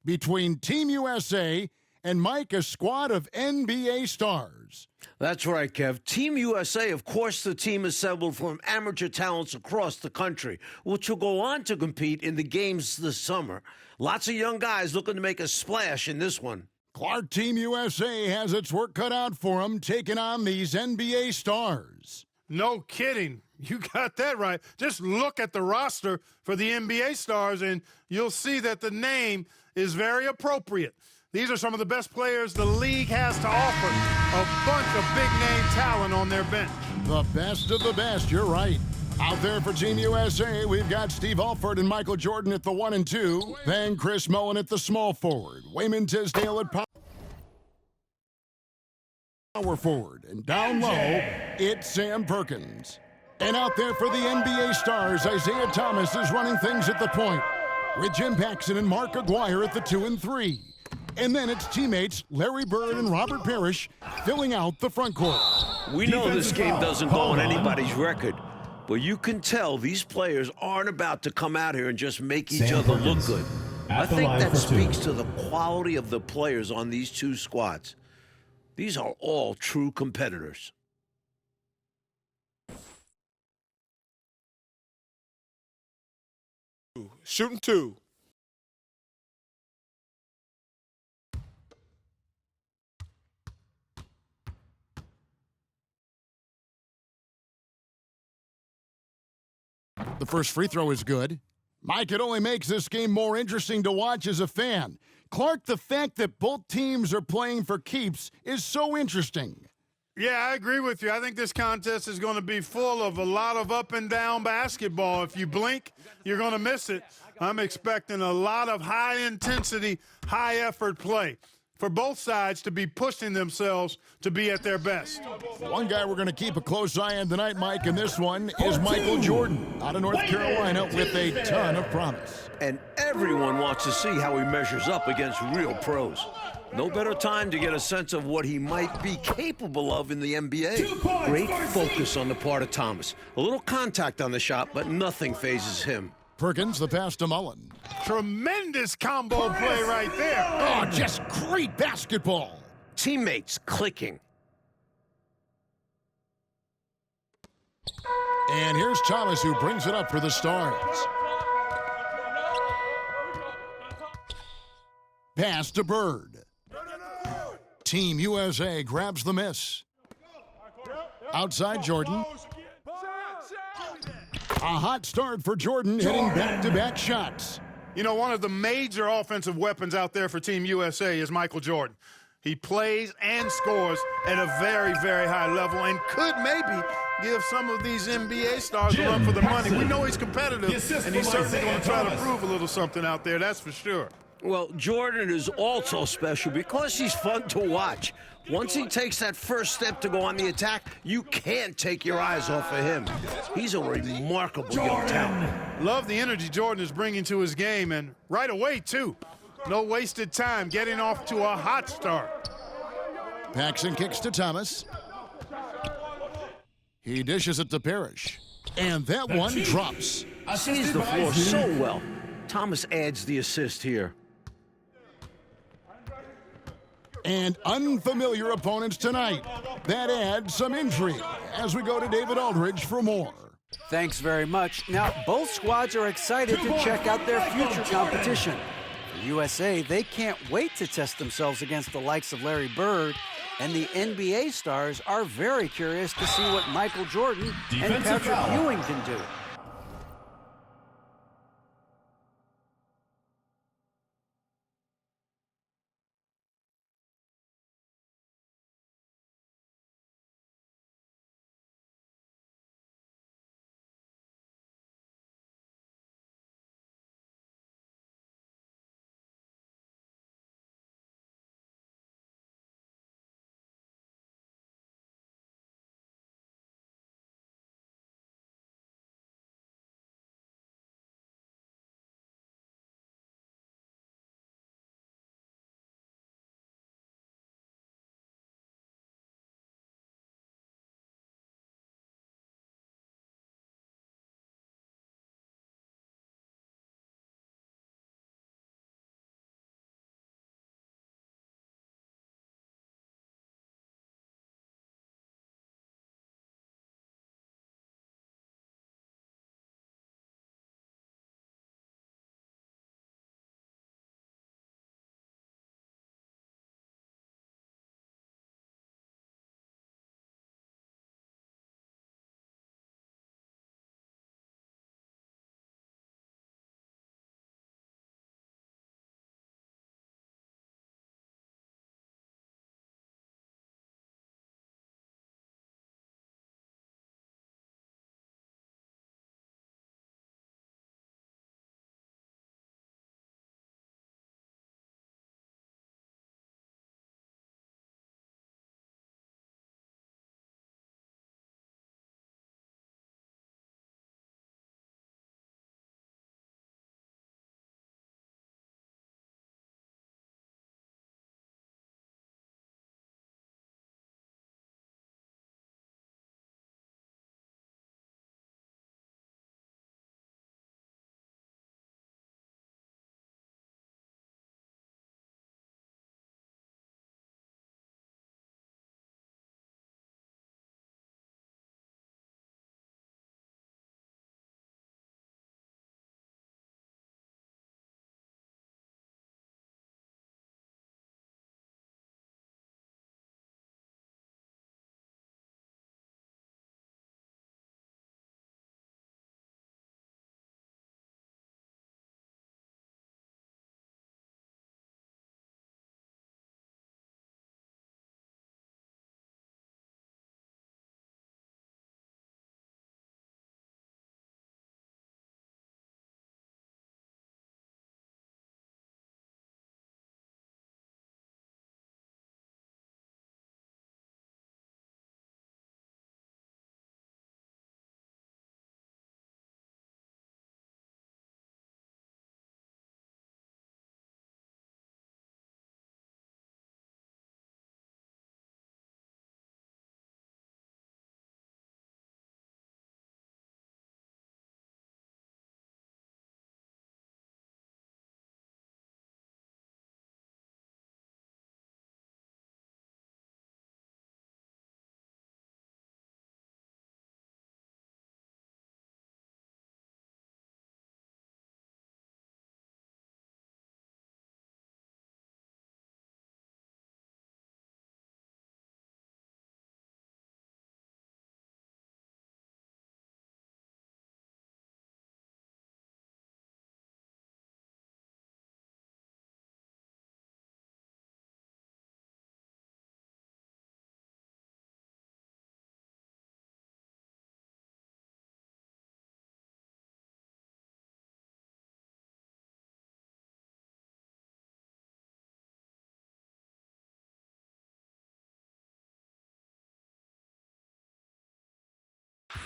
between Team USA and Mike, a squad of NBA stars. That's right, Kev. Team USA, of course, the team assembled from amateur talents across the country, which will go on to compete in the games this summer. Lots of young guys looking to make a splash in this one. Clark, Team USA has its work cut out for them, taking on these NBA stars. No kidding. You got that right. Just look at the roster for the NBA stars, and you'll see that the name is very appropriate. These are some of the best players the league has to offer. A bunch of big-name talent on their bench. The best of the best, you're right. Out there for Team USA, we've got Steve Alford and Michael Jordan at the 1 and 2. Then Chris Mullen at the small forward. Wayman Tisdale at power forward. And down low, it's Sam Perkins. And out there for the NBA stars, Isaiah Thomas is running things at the point. with Jim Paxson and Mark Aguirre at the 2 and 3. And then it's teammates Larry Bird and Robert Parrish filling out the front court. We know this game doesn't go on anybody's record, but you can tell these players aren't about to come out here and just make each other look good. I think that speaks to the quality of the players on these two squads. These are all true competitors. Shooting 2. The first free throw is good. Mike, it only makes this game more interesting to watch as a fan. Clark, the fact that both teams are playing for keeps is so interesting. Yeah, I agree with you. I think this contest is going to be full of a lot of up and down basketball. If you blink, you're going to miss it. I'm expecting a lot of high intensity, high effort play for both sides to be pushing themselves to be at their best. One guy we're going to keep a close eye on tonight, Mike, and this one is Michael Jordan out of North Carolina with a ton of promise. And everyone wants to see how he measures up against real pros. No better time to get a sense of what he might be capable of in the NBA. Great focus on the part of Thomas. A little contact on the shot, but nothing phases him. Perkins, the pass to Mullen. Tremendous combo play right there. Oh, just great basketball. Teammates clicking. And here's Thomas, who brings it up for the Stars. Pass to Bird. Team USA grabs the miss. Outside Jordan. A hot start for Jordan, hitting back-to-back shots. You know, one of the major offensive weapons out there for Team USA is Michael Jordan. He plays and scores at a very, very high level and could maybe give some of these NBA stars a run for the money. We know he's competitive, and he's certainly going to try to prove a little something out there, that's for sure. Well, Jordan is also special because he's fun to watch. Once he takes that first step to go on the attack, you can't take your eyes off of him. He's a remarkable young talent. Love the energy Jordan is bringing to his game, and right away, too. No wasted time, getting off to a hot start. Paxson kicks to Thomas. He dishes it to Parrish. And that one drops. Sees the floor so well. Thomas adds the assist here. And unfamiliar opponents tonight. That adds some intrigue as we go to David Aldridge for more. Thanks very much. Now, both squads are excited to check out their future competition. For USA, they can't wait to test themselves against the likes of Larry Bird, and the NBA stars are very curious to see what Michael Jordan and Patrick Ewing can do.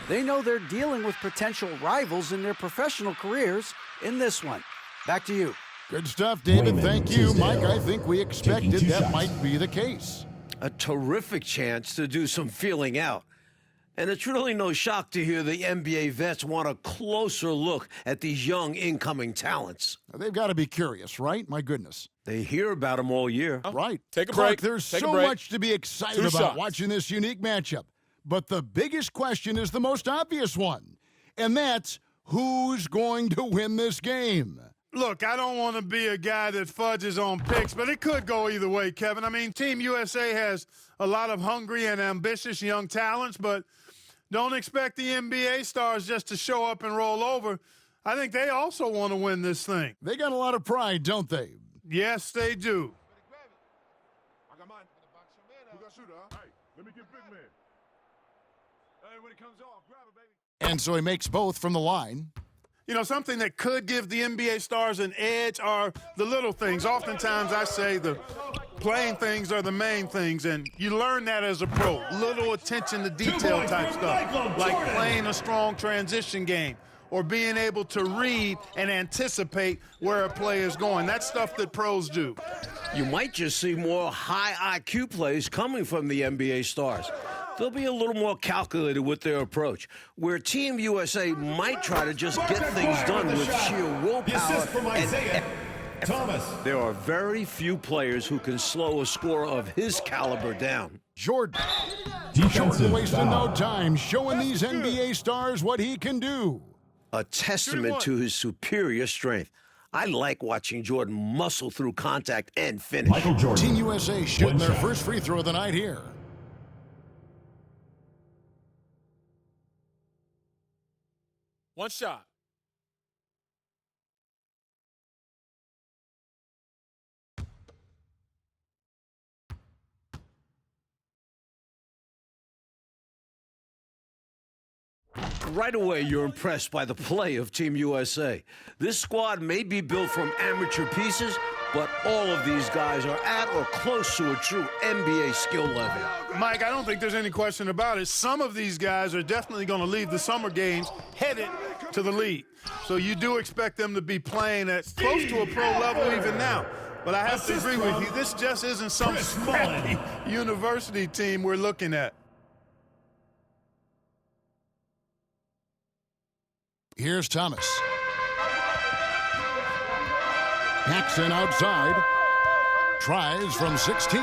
They know they're dealing with potential rivals in their professional careers in this one. Back to you. Good stuff, David. Raymond Thank you. Tisdale. Mike, I think we expected Taking 2 that shots. might be the case. A terrific chance to do some feeling out. And it's really no shock to hear the NBA vets want a closer look at these young incoming talents. They've got to be curious, right? My goodness. They hear about them all year. Right. Take a Clark, break. there's Take a so break. much to be excited 2 about shots. watching this unique matchup. But the biggest question is the most obvious one, and that's who's going to win this game? Look, I don't want to be a guy that fudges on picks, but it could go either way, Kevin. I mean, Team USA has a lot of hungry and ambitious young talents, but don't expect the NBA stars just to show up and roll over. I think they also want to win this thing. They got a lot of pride, don't they? Yes, they do. And so he makes both from the line. You know, something that could give the NBA stars an edge are the little things. Oftentimes I say the plain things are the main things, and you learn that as a pro. Little attention to detail type stuff, like playing a strong transition game or being able to read and anticipate where a play is going. That's stuff that pros do. You might just see more high IQ plays coming from the NBA stars. They'll be a little more calculated with their approach, where Team USA might try to just get things done with sheer willpower and Thomas. there are very few players who can slow a scorer of his caliber down. Jordan. Defensive Jordan wasting no foul. time showing these NBA stars what he can do. A testament to his superior strength. I like watching Jordan muscle through contact and finish. Michael Jordan. Team USA shooting 1 their shot. first free throw of the night here. One shot. Right away, you're impressed by the play of Team USA. This squad may be built from amateur pieces, but all of these guys are at or close to a true NBA skill level. Mike, I don't think there's any question about it. Some of these guys are definitely going to leave the summer games headed to the league. So you do expect them to be playing at close to a pro level even now. But I have to agree with you, this just isn't some scrappy university team we're looking at. Here's Thomas. Paxson outside. Tries from 16.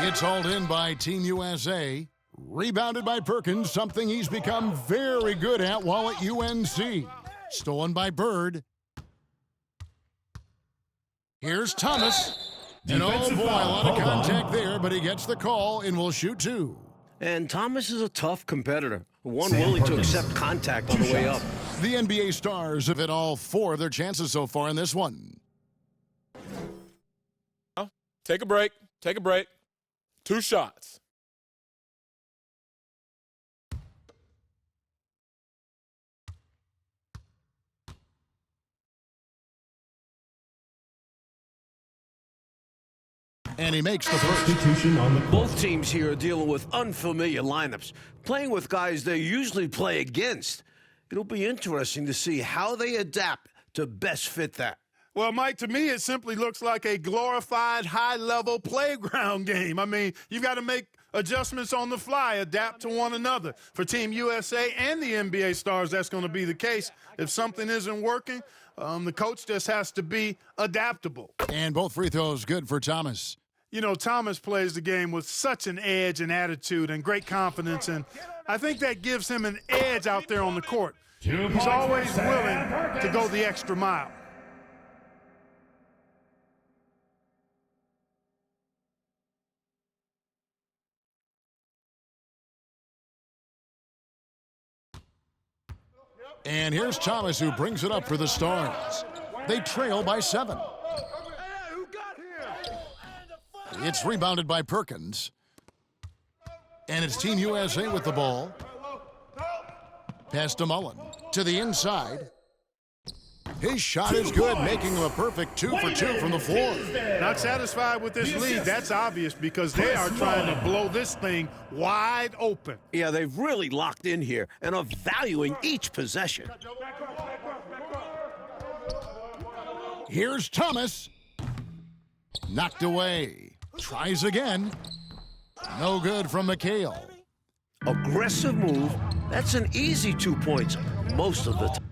It's hauled in by Team USA. Rebounded by Perkins, something he's become very good at while at UNC. Stolen by Bird. Here's Thomas. And oh Defensive boy, a foul. lot of Hold on. contact there, but he gets the call and will shoot 2. And Thomas is a tough competitor, one Sam willing to Perkins. accept contact on the 2 way shots. up. The NBA stars have hit all 4 of their chances so far in this one. Take a break. Take a break. 2 shots. And he makes the first. Substitution on the court. Both teams here are dealing with unfamiliar lineups, playing with guys they usually play against. It'll be interesting to see how they adapt to best fit that. Well, Mike, to me, it simply looks like a glorified high-level playground game. I mean, you've got to make adjustments on the fly, adapt to one another. For Team USA and the NBA stars, that's going to be the case. If something isn't working, the coach just has to be adaptable. And both free throws good for Thomas. You know, Thomas plays the game with such an edge and attitude and great confidence, and I think that gives him an edge out there on the court. 2 He's points always for Sam willing to Perkins. go the extra mile. And here's Thomas, who brings it up for the Stars. They trail by 7. It's rebounded by Perkins. And it's Team USA with the ball. Pass to Mullen. To the inside. His shot is good, making him a perfect 2 for 2 from the floor. Not satisfied with this lead. That's obvious because they are trying to blow this thing wide open. Yeah, they've really locked in here and are valuing each possession. Here's Thomas. Knocked away. Tries again. No good from McHale. Aggressive move. That's an easy 2 points most of the time.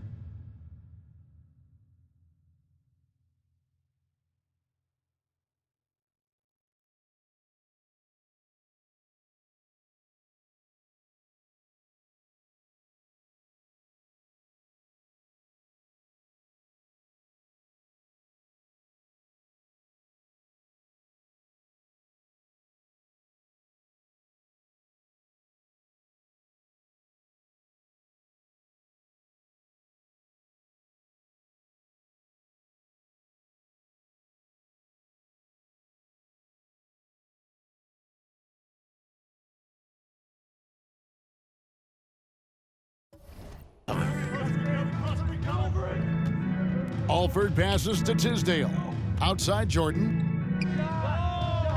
Alford passes to Tisdale. Outside Jordan.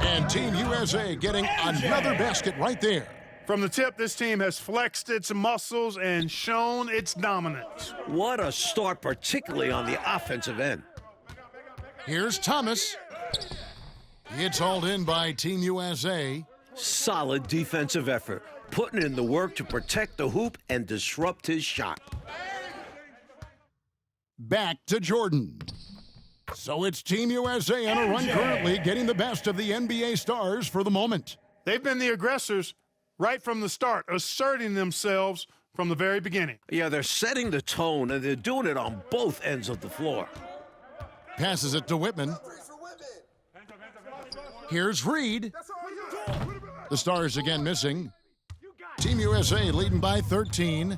And Team USA getting another basket right there. From the tip, this team has flexed its muscles and shown its dominance. What a start, particularly on the offensive end. Here's Thomas. It's hauled in by Team USA. Solid defensive effort, putting in the work to protect the hoop and disrupt his shot. Back to Jordan. So it's Team USA on a run currently, getting the best of the NBA stars for the moment. They've been the aggressors right from the start, asserting themselves from the very beginning. Yeah, they're setting the tone, and they're doing it on both ends of the floor. Passes it to Whitman. Here's Reed. The Stars again missing. Team USA leading by 13.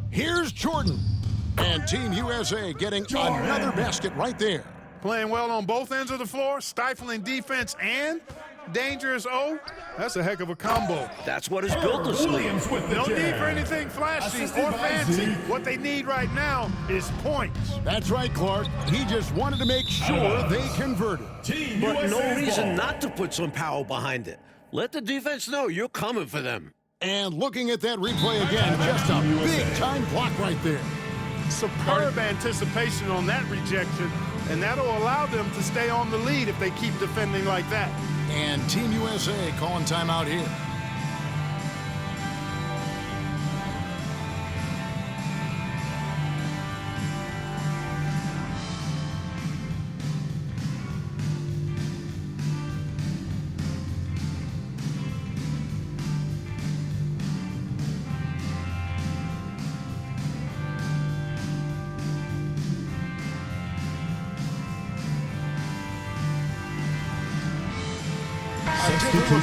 Here's Jordan. And Team USA getting another basket right there. Playing well on both ends of the floor, stifling defense and dangerous O. That's a heck of a combo. That's what has built this league. No need for anything flashy or fancy. What they need right now is points. That's right, Clark. He just wanted to make sure they converted. But no reason not to put some power behind it. Let the defense know you're coming for them. And looking at that replay again, just a big-time block right there. Superb anticipation on that rejection, and that'll allow them to stay on the lead if they keep defending like that. And Team USA calling timeout here.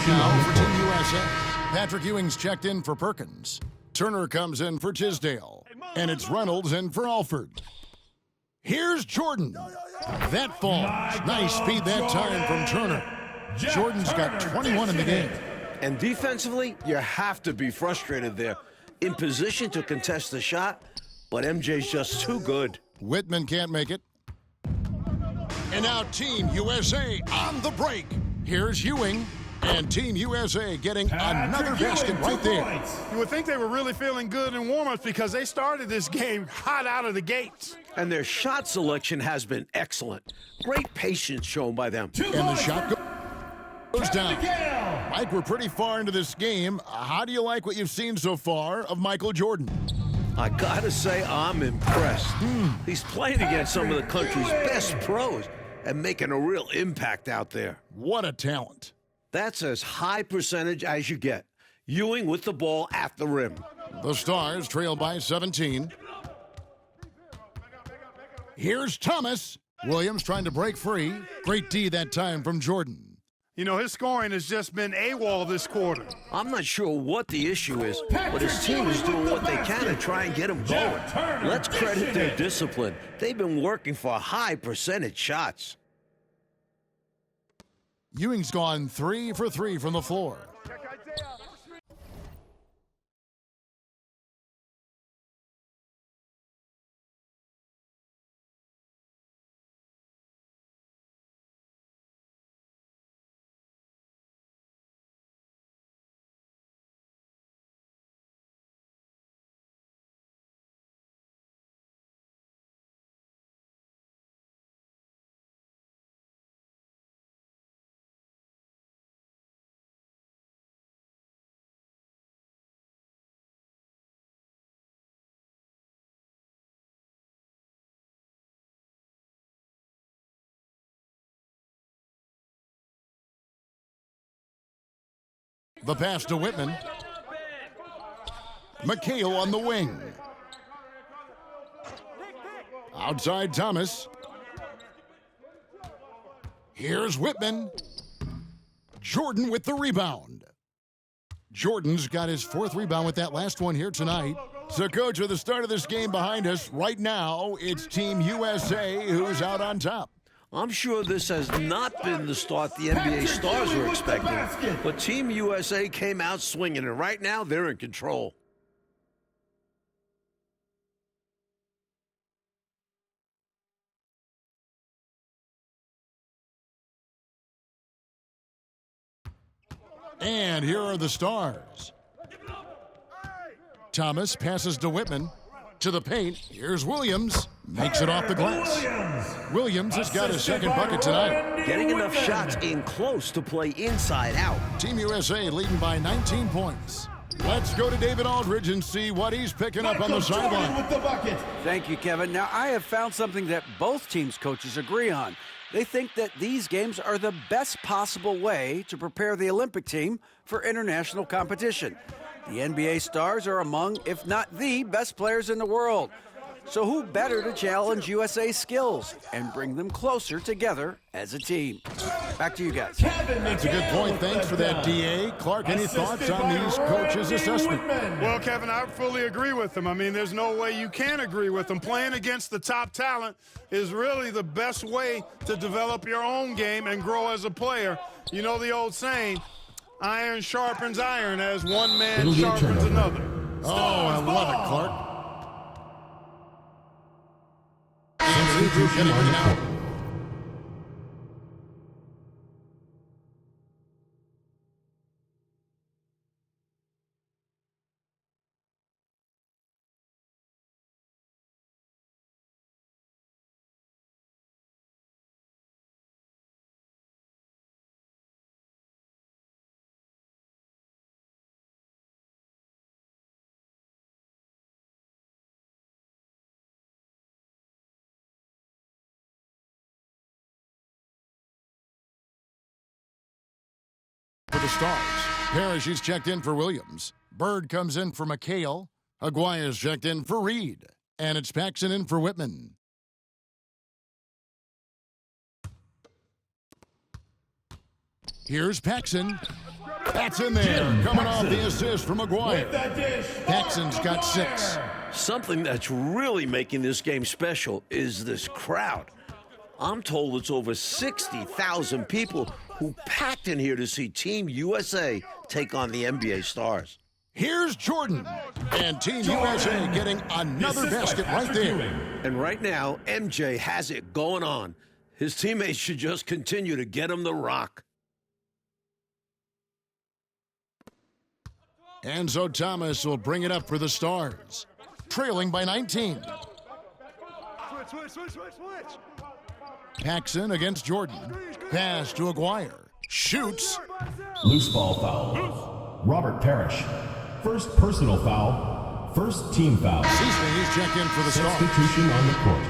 Now for Team USA. Patrick Ewing's checked in for Perkins. Turner comes in for Tisdale. And it's Reynolds in for Alford. Here's Jordan. That falls. Nice feed that time from Turner. Jordan's got 21 in the game. And defensively, you have to be frustrated there. In position to contest the shot, but MJ's just too good. Whitman can't make it. And now Team USA on the break. Here's Ewing. And Team USA getting another basket right there. You would think they were really feeling good in warm-ups because they started this game hot out of the gates. And their shot selection has been excellent. Great patience shown by them. And the shot goes down. Mike, we're pretty far into this game. How do you like what you've seen so far of Michael Jordan? I gotta say, I'm impressed. He's playing against some of the country's best pros and making a real impact out there. What a talent. That's as high percentage as you get. Ewing with the ball at the rim. The Stars trail by 17. Here's Thomas. Williams trying to break free. Great D that time from Jordan. You know, his scoring has just been AWOL this quarter. I'm not sure what the issue is, but his team is doing what they can to try and get him going. Let's credit their discipline. They've been working for high percentage shots. Ewing's gone 3 for 3 from the floor. The pass to Whitman. McHale on the wing. Outside Thomas. Here's Whitman. Jordan with the rebound. Jordan's got his 4th rebound with that last one here tonight. So, Coach, with the start of this game behind us, right now, it's Team USA who's out on top. I'm sure this has not been the start the NBA Stars were expecting, but Team USA came out swinging, and right now they're in control. And here are the Stars. Thomas passes to Whitman. To the paint. Here's Williams. Makes it off the glass. Williams has got his 2nd bucket tonight. Getting enough shots in close to play inside out. Team USA leading by 19 points. Let's go to David Aldridge and see what he's picking up on the sideline. Thank you, Kevin. Now, I have found something that both teams' coaches agree on. They think that these games are the best possible way to prepare the Olympic team for international competition. The NBA Stars are among, if not the best players in the world. So who better to challenge USA's skills and bring them closer together as a team? Back to you guys. That's a good point. Thanks for that, D.A. Clark, any thoughts on these coaches' assessment? Well, Kevin, I fully agree with them. I mean, there's no way you can agree with them. Playing against the top talent is really the best way to develop your own game and grow as a player. You know the old saying, iron sharpens iron as one man sharpens another. Oh, I love it, Clark. For the Stars, Parrish is checked in for Williams. Bird comes in for McHale. Aguirre's checked in for Reed. And it's Paxson in for Whitman. Here's Paxson. That's in there. Coming off the assist from Aguirre. Paxson's got 6. Something that's really making this game special is this crowd. I'm told it's over 60,000 people who packed in here to see Team USA take on the NBA Stars. Here's Jordan. And Team USA getting another basket right there. And right now, MJ has it going on. His teammates should just continue to get him the rock. Enzo Thomas will bring it up for the Stars. Trailing by 19. Switch. Paxson against Jordan. Pass to Aguirre. Shoots. Loose ball foul. Robert Parrish. First personal foul. First team foul. Ceasley is checked in for the Stars. Substitution on the court.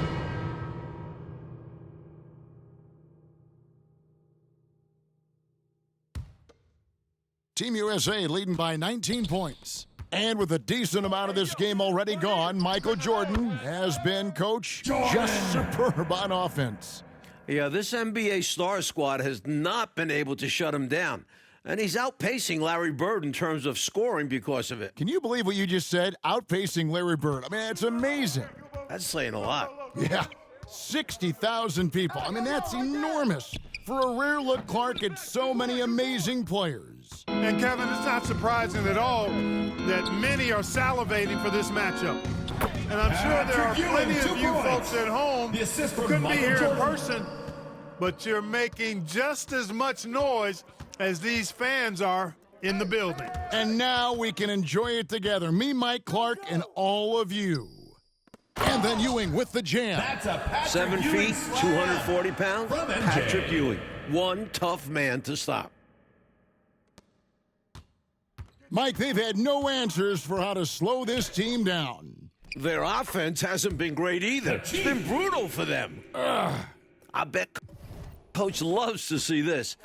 Team USA leading by 19 points. And with a decent amount of this game already gone, Michael Jordan has been, Coach, just superb on offense. Yeah, this NBA Star squad has not been able to shut him down. And he's outpacing Larry Bird in terms of scoring because of it. Can you believe what you just said? Outpacing Larry Bird. I mean, it's amazing. That's saying a lot. Yeah, 60,000 people. I mean, that's enormous. For a rare look, Clark, at so many amazing players. And Kevin, it's not surprising at all that many are salivating for this matchup. And I'm sure there are plenty of you folks at home who couldn't be here in person, but you're making just as much noise as these fans are in the building. And now we can enjoy it together. Me, Mike Clark, and all of you. And then Ewing with the jam. 7 feet, 240 pounds, Patrick Ewing. One tough man to stop. Mike, they've had no answers for how to slow this team down. Their offense hasn't been great either. It's been brutal for them. I bet Coach loves to see this.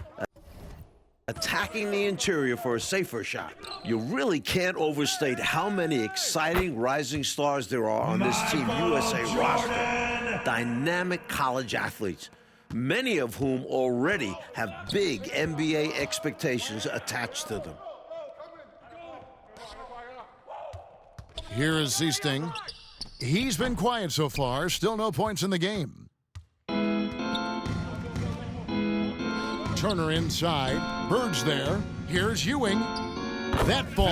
attacking the interior for a safer shot. You really can't overstate how many exciting rising stars there are on this Team USA roster. Dynamic college athletes, many of whom already have big NBA expectations attached to them. Here is Seasting. He's been quiet so far, still no points in the game. Turner inside, Bird's there. Here's Ewing. That ball,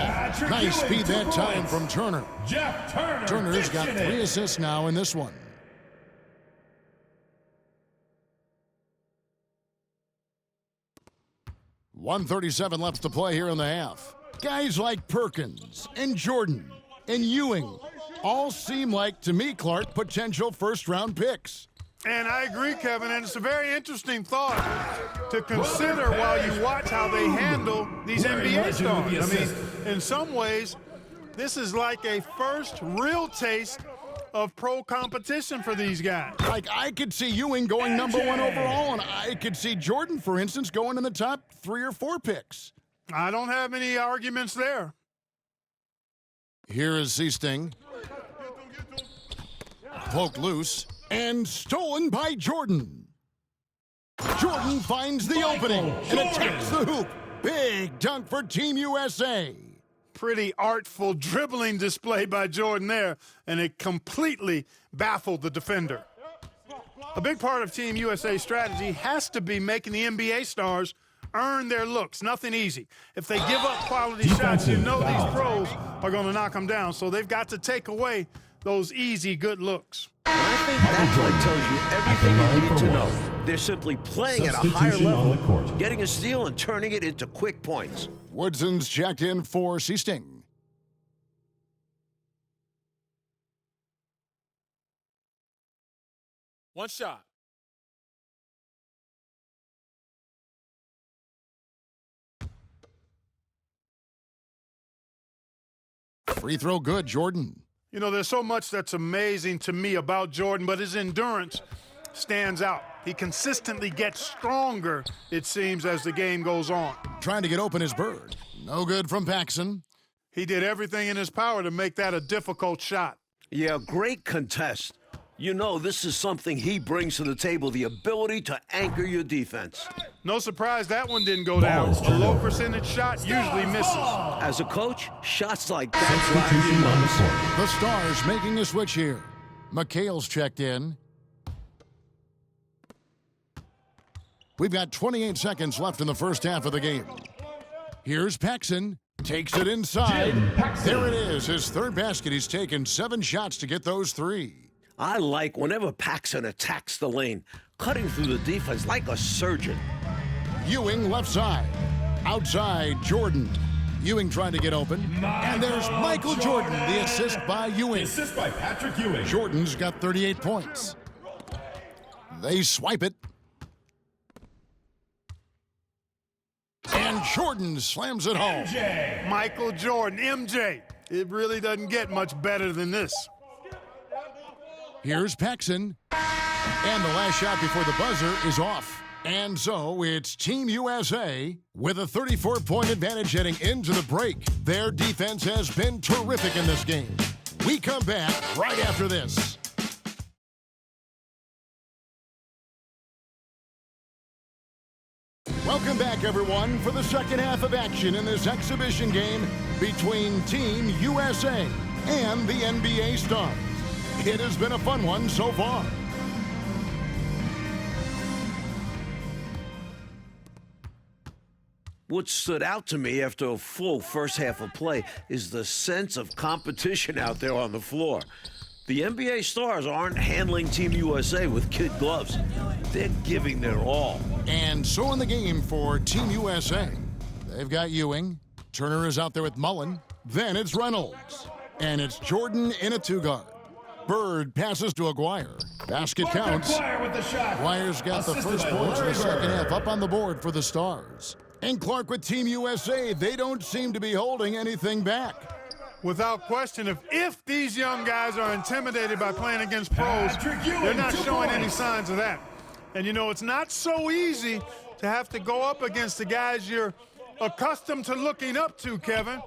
nice speed that time from Turner. Turner's got 3 assists now in this one. .137 left to play here in the half. Guys like Perkins and Jordan and Ewing all seem like, to me, Clark, potential first-round picks. And I agree, Kevin, and it's a very interesting thought to consider while you watch how they handle these NBA stars. I mean, in some ways, this is like a first real taste of pro competition for these guys. Like, I could see Ewing going #1 overall, and I could see Jordan, for instance, going in the top 3 or 4 picks. I don't have any arguments there. Here is Seasting. Poked loose and stolen by Jordan. Jordan finds the opening and attacks the hoop. Big dunk for Team USA. Pretty artful dribbling display by Jordan there, and it completely baffled the defender. A big part of Team USA's strategy has to be making the NBA stars earn their looks. Nothing easy. If they give up quality shots, you know these pros are going to knock them down, so they've got to take away those easy, good looks. And I think that play tells you everything you need to know. They're simply playing at a higher level, getting a steal and turning it into quick points. Woodson's checked in for Seasting. One shot. Free throw good, Jordan. You know, there's so much that's amazing to me about Jordan, but his endurance stands out. He consistently gets stronger, it seems, as the game goes on. Trying to get open is Bird. No good from Paxson. He did everything in his power to make that a difficult shot. Yeah, great contest. You know, this is something he brings to the table, the ability to anchor your defense. No surprise that one didn't go down. A low percentage shot usually misses. As a coach, shots like that. The Stars making a switch here. McHale's checked in. We've got 28 seconds left in the first half of the game. Here's Paxson. Takes it inside. There it is, his third basket. He's taken 7 shots to get those 3. I like whenever Paxson attacks the lane, cutting through the defense like a surgeon. Ewing left side. Outside, Jordan. Ewing trying to get open. And there's Michael Jordan, the assist by Ewing. Assist by Patrick Ewing. Jordan's got 38 points. They swipe it. And Jordan slams it home. Michael Jordan, MJ. It really doesn't get much better than this. Here's Paxson. And the last shot before the buzzer is off. And so it's Team USA with a 34-point advantage heading into the break. Their defense has been terrific in this game. We come back right after this. Welcome back, everyone, for the second half of action in this exhibition game between Team USA and the NBA Stars. It has been a fun one so far. What stood out to me after a full first half of play is the sense of competition out there on the floor. The NBA Stars aren't handling Team USA with kid gloves. They're giving their all. And so in the game for Team USA, they've got Ewing. Turner is out there with Mullen. Then it's Reynolds. And it's Jordan in a 2-guard. Bird passes to Aguirre. Basket counts. Aguirre's got the first points in the second half up on the board for the Stars. And Clark with Team USA, they don't seem to be holding anything back. Without question, if these young guys are intimidated by playing against pros, they're not showing any signs of that. And, you know, it's not so easy to have to go up against the guys you're accustomed to looking up to, Kevin.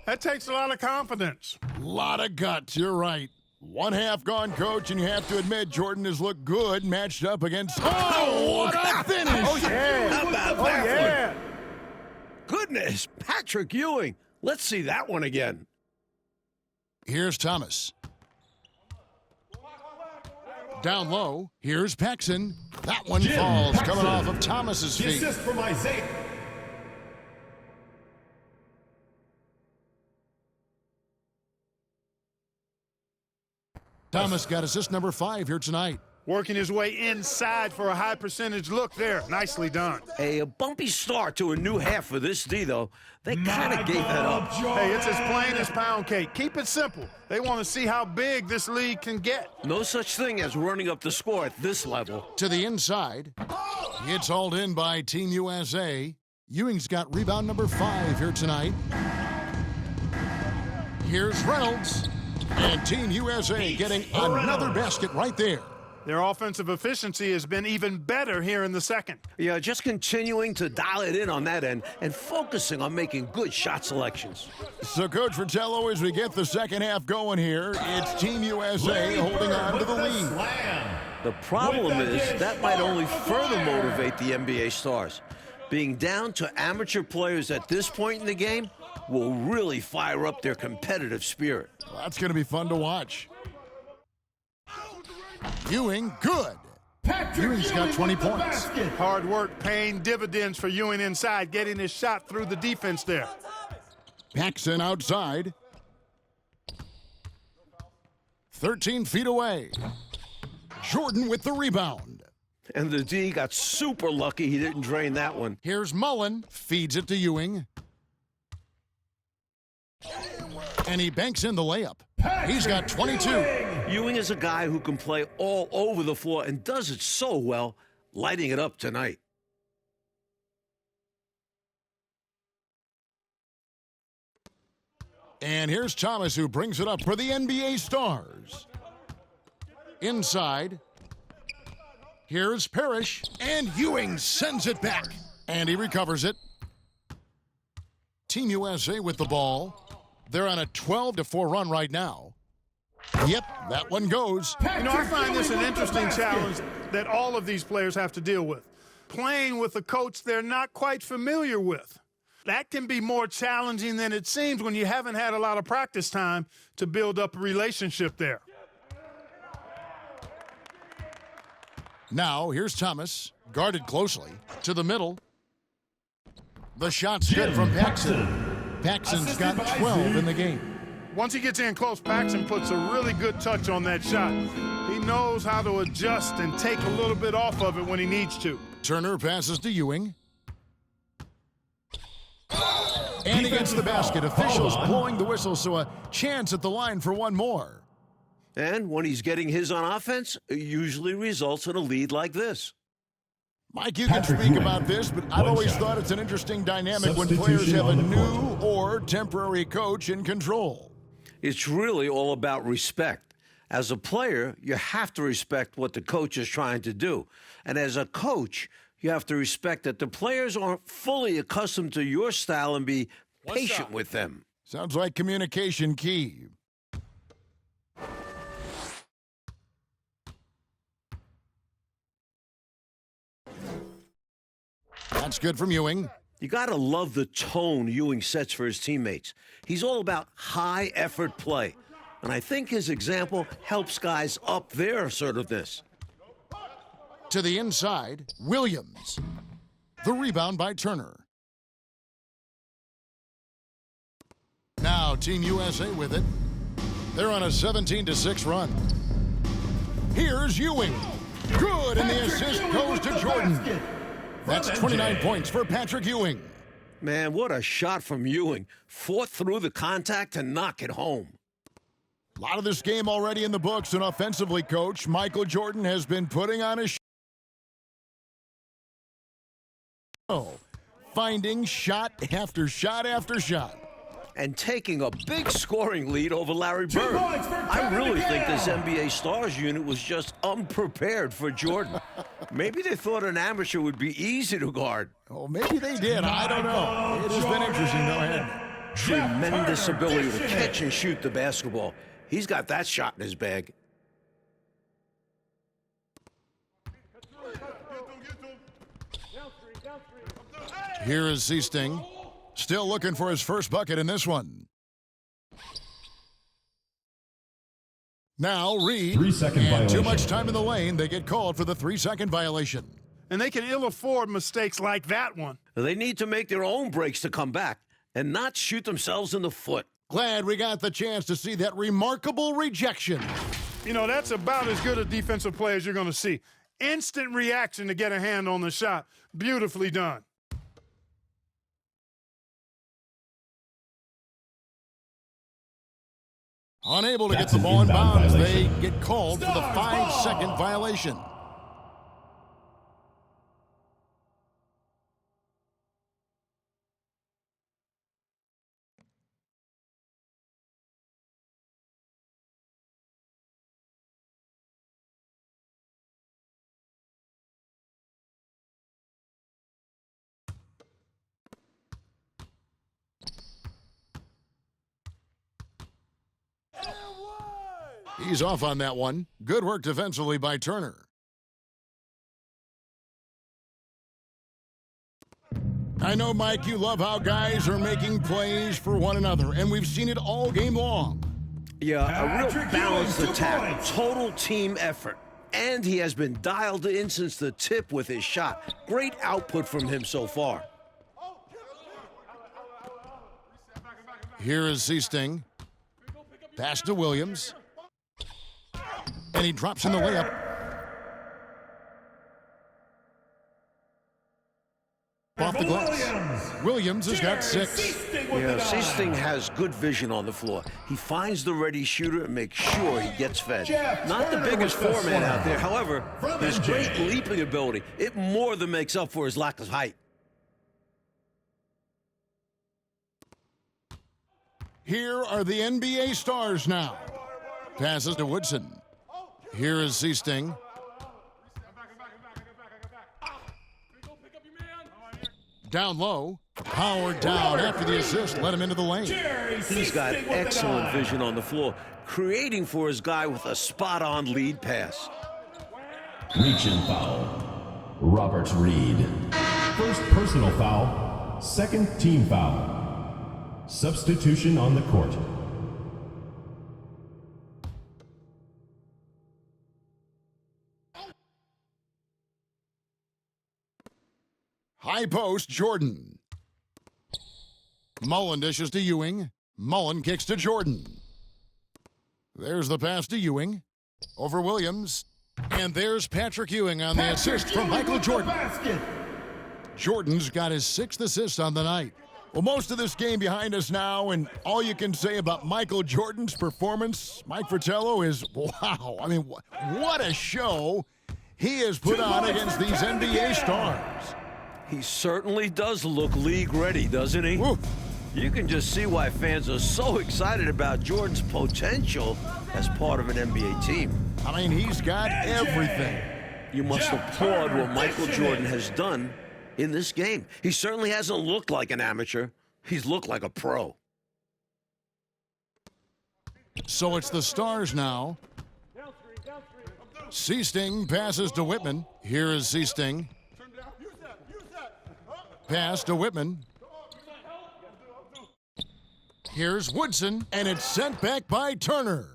That takes a lot of confidence. Lot of guts, you're right. One half gone, Coach, and you have to admit Jordan has looked good matched up against... Oh, what a finish! Oh, yeah. How about that yeah. one? Goodness, Patrick Ewing. Let's see that one again. Here's Thomas. Down low, here's Paxson. That one falls, coming off of Thomas's feet. The assist from Isaiah. Thomas got assist number 5 here tonight. Working his way inside for a high percentage look there. Nicely done. A bumpy start to a new half for this D, though. They kind of gave that up. Hey, it's as plain as pound cake. Keep it simple. They want to see how big this league can get. No such thing as running up the score at this level. To the inside. It's hauled in by Team USA. Ewing's got rebound number 5 here tonight. Here's Reynolds. And Team USA getting another basket right there. Their offensive efficiency has been even better here in the second. Yeah, just continuing to dial it in on that end and focusing on making good shot selections. So, Coach Fratello, as we get the second half going here, it's Team USA holding on to the lead. The problem is that might only further motivate the NBA stars. Being down to amateur players at this point in the game will really fire up their competitive spirit. Well, that's going to be fun to watch. Ewing, good. Ewing's got 20 points. Hard work paying dividends for Ewing inside, getting his shot through the defense there. Paxson outside. 13 feet away. Jordan with the rebound. And the D got super lucky he didn't drain that one. Here's Mullen, feeds it to Ewing. And he banks in the layup. He's got 22. Ewing is a guy who can play all over the floor and does it so well, lighting it up tonight. And here's Thomas, who brings it up for the NBA Stars. Inside. Here's Parrish, and Ewing sends it back. And he recovers it. Team USA with the ball. They're on a 12-4 run right now. Yep, that one goes. You know, I find this an interesting challenge that all of these players have to deal with. Playing with a coach they're not quite familiar with. That can be more challenging than it seems when you haven't had a lot of practice time to build up a relationship there. Now, here's Thomas, guarded closely, to the middle. The shot's good from Paxson. Paxson's got 12 in the game. Once he gets in close, Paxson puts a really good touch on that shot. He knows how to adjust and take a little bit off of it when he needs to. Turner passes to Ewing. And he gets the basket. Officials blowing the whistle, so a chance at the line for one more. And when he's getting his on offense, it usually results in a lead like this. Mike, you can speak about this, but I've always thought it's an interesting dynamic when players have a new or temporary coach in control. It's really all about respect. As a player, you have to respect what the coach is trying to do. And as a coach, you have to respect that the players aren't fully accustomed to your style and be patient with them. Sounds like communication key. That's good from Ewing. You got to love the tone Ewing sets for his teammates. He's all about high-effort play. And I think his example helps guys up their assertiveness. To the inside, Williams. The rebound by Turner. Now Team USA with it. They're on a 17-6 run. Here's Ewing. Good, and the assist goes to Jordan. That's 29 points for Patrick Ewing. Man, what a shot from Ewing. Fought through the contact to knock it home. A lot of this game already in the books, and offensively, Coach, Michael Jordan has been putting on a show. Finding shot after shot after shot. And taking a big scoring lead over Larry Bird. I really think this NBA Stars unit was just unprepared for Jordan. Maybe they thought an amateur would be easy to guard. Oh, maybe they did. I don't know. It has been interesting, though, hasn't it? Tremendous ability to catch and shoot the basketball. He's got that shot in his bag. Here is Seasting, still looking for his first bucket in this one. Now Reed, 3-second and violation. too much time in the lane, they get called for the 3-second violation. And they can ill afford mistakes like that one. They need to make their own breaks to come back and not shoot themselves in the foot. Glad we got the chance to see that remarkable rejection. You know, that's about as good a defensive play as you're going to see. Instant reaction to get a hand on the shot. Beautifully done. Unable to That's get the an ball in inbound bounds, they violation. get called for the 5-second violation. He's off on that one. Good work defensively by Turner. I know, Mike, you love how guys are making plays for one another, and we've seen it all game long. Yeah, a real balanced attack, total team effort. And he has been dialed in since the tip with his shot. Great output from him so far. Here is Seasting. Pass to Williams. And he drops in the layup. Off the glass. Williams has got 6. Yeah, Seasting has good vision on the floor. He finds the ready shooter and makes sure he gets fed. Not the biggest foreman out there. However, his great leaping ability, it more than makes up for his lack of height. Here are the NBA stars now. Passes to Woodson. Here is Seasting. Down low. Howard down after the assist. Let him into the lane. He's got excellent vision on the floor, creating for his guy with a spot-on lead pass. Reach and foul. Robert Reed. First personal foul. Second team foul. Substitution on the court. High post, Jordan. Mullen dishes to Ewing. Mullen kicks to Jordan. There's the pass to Ewing. Over Williams. And there's Patrick Ewing on the assist from Michael Jordan. Jordan's got his 6th assist on the night. Well, most of this game behind us now, and all you can say about Michael Jordan's performance, Mike Fratello, is wow. I mean, what a show he has put on against these NBA stars. He certainly does look league ready, doesn't he? Woo. You can just see why fans are so excited about Jordan's potential as part of an NBA team. I mean, he's got everything. You must applaud what Michael Jordan has done in this game. He certainly hasn't looked like an amateur. He's looked like a pro. So it's the stars now. Seasting passes to Whitman. Here is Seasting. Pass to Whitman. Here's Woodson, and it's sent back by Turner.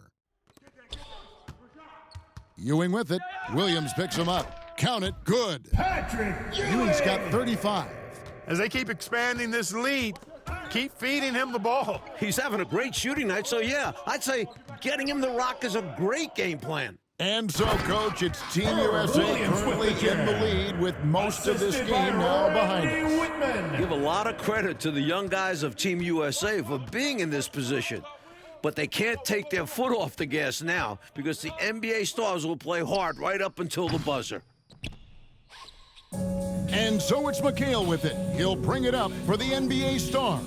Ewing with it. Williams picks him up. Count it. Good. Ewing's got 35. As they keep expanding this lead, keep feeding him the ball. He's having a great shooting night, so yeah, I'd say getting him the rock is a great game plan. And so, Coach, it's Team USA currently in the lead with most of this game now behind us. Give a lot of credit to the young guys of Team USA for being in this position. But they can't take their foot off the gas now because the NBA stars will play hard right up until the buzzer. And so it's McHale with it. He'll bring it up for the NBA stars.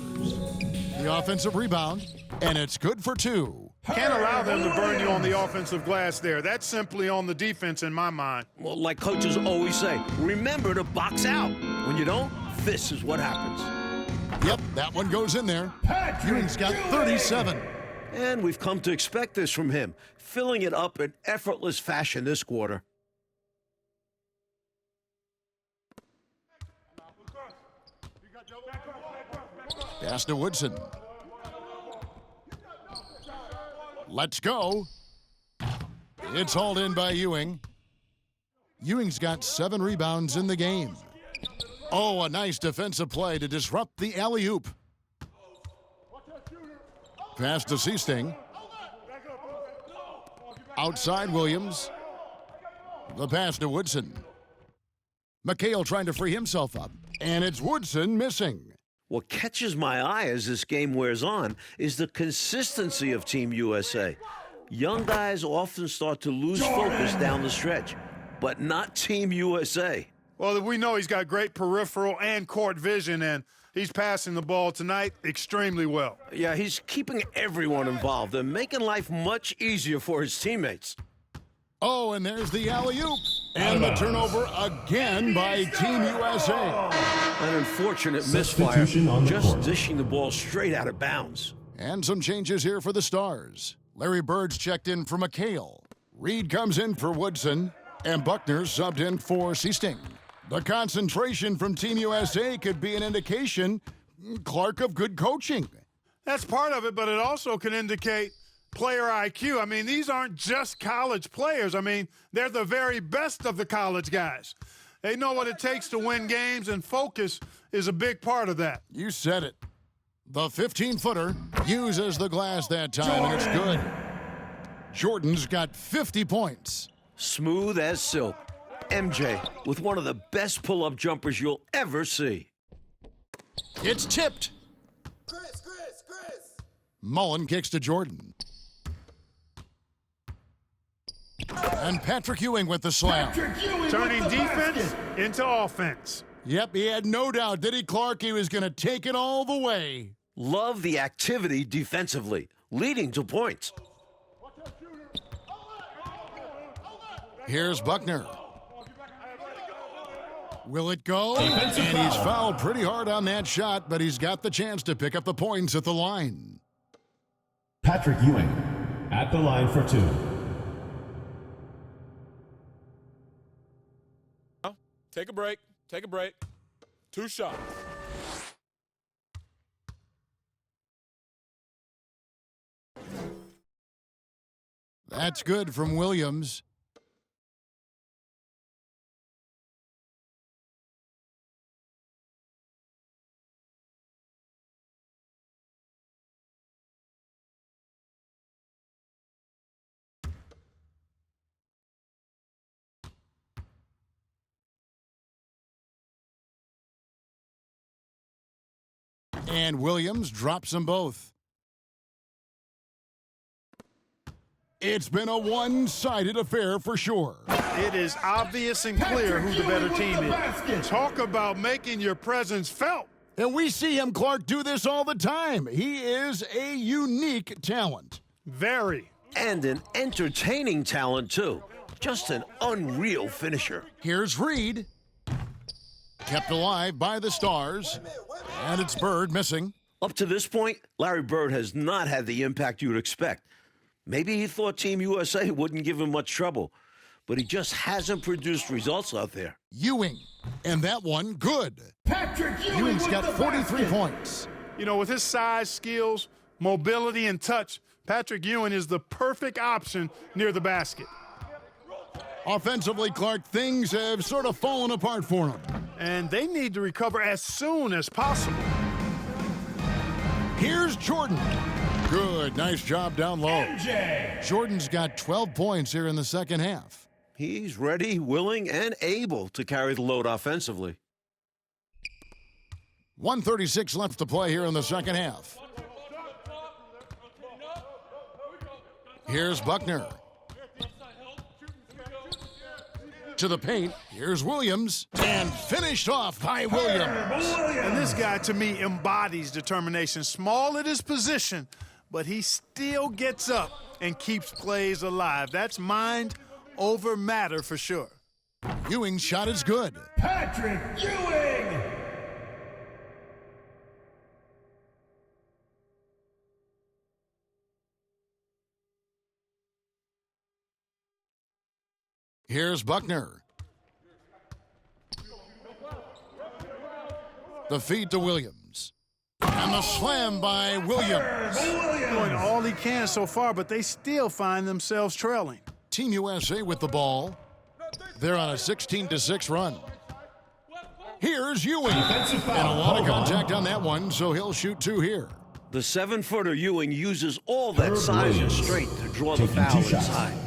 The offensive rebound, and it's good for 2. Can't allow them to burn you on the offensive glass there. That's simply on the defense in my mind. Well, like coaches always say, remember to box out. When you don't, this is what happens. Yep, that one goes in there. Ewing's got 37. And we've come to expect this from him, filling it up in effortless fashion this quarter. Pass to Woodson. Let's go. It's hauled in by Ewing. Ewing's got 7 rebounds in the game. Oh, a nice defensive play to disrupt the alley-oop. Pass to Seasting. Outside Williams. The pass to Woodson. McHale trying to free himself up. And it's Woodson missing. What catches my eye as this game wears on is the consistency of Team USA. Young guys often start to lose focus down the stretch, but not Team USA. Well, we know he's got great peripheral and court vision, and he's passing the ball tonight extremely well. Yeah, he's keeping everyone involved and making life much easier for his teammates. Oh, and there's the alley-oop. And the turnover again by Team USA. An unfortunate misfire, just dishing the ball straight out of bounds. And some changes here for the Stars. Larry Bird's checked in for McHale. Reed comes in for Woodson. And Buckner subbed in for Seasting. The concentration from Team USA could be an indication, Clark, of good coaching. That's part of it, but it also can indicate player IQ. I mean, these aren't just college players. I mean, they're the very best of the college guys. They know what it takes to win games, and focus is a big part of that. You said it. The 15-footer uses the glass that time, and it's good. Jordan's got 50 points. Smooth as silk. MJ with one of the best pull-up jumpers you'll ever see. It's tipped. Chris. Mullen kicks to Jordan. And Patrick Ewing with the slam. Turning defense into offense. Yep, he had no doubt, did he, Clark? He was going to take it all the way. Love the activity defensively, leading to points. Here's Buckner. Will it go? And he's fouled pretty hard on that shot, but he's got the chance to pick up the points at the line. Patrick Ewing at the line for 2. Take a break. 2 shots. That's good from Williams. And Williams drops them both. It's been a one-sided affair for sure. It is obvious and clear who the better team is. Talk about making your presence felt. And we see him, Clark, do this all the time. He is a unique talent. Very. And an entertaining talent, too. Just an unreal finisher. Here's Reed. Kept alive by the Stars. And it's Bird missing. Up to this point, Larry Bird has not had the impact you would expect. Maybe he thought Team USA wouldn't give him much trouble, but he just hasn't produced results out there. Ewing. And that one, good. Ewing's got 43 points. You know, with his size, skills, mobility, and touch, Patrick Ewing is the perfect option near the basket. Offensively, Clark, things have sort of fallen apart for him. And they need to recover as soon as possible. Here's Jordan. Good, nice job down low. Jordan's got 12 points here in the second half. He's ready, willing, and able to carry the load offensively. 1:36 left to play here in the second half. Here's Buckner. To the paint. Here's Williams. And finished off by Williams. And this guy, to me, embodies determination. Small at his position, but he still gets up and keeps plays alive. That's mind over matter for sure. Ewing's shot is good. Patrick Ewing! Here's Buckner. The feed to Williams. And the slam by Williams. Doing all he can so far, but they still find themselves trailing. Team USA with the ball. They're on a 16-6 run. Here's Ewing. And a lot of contact on that one, so he'll shoot 2 here. The 7-footer Ewing uses all that size and strength to draw the foul inside.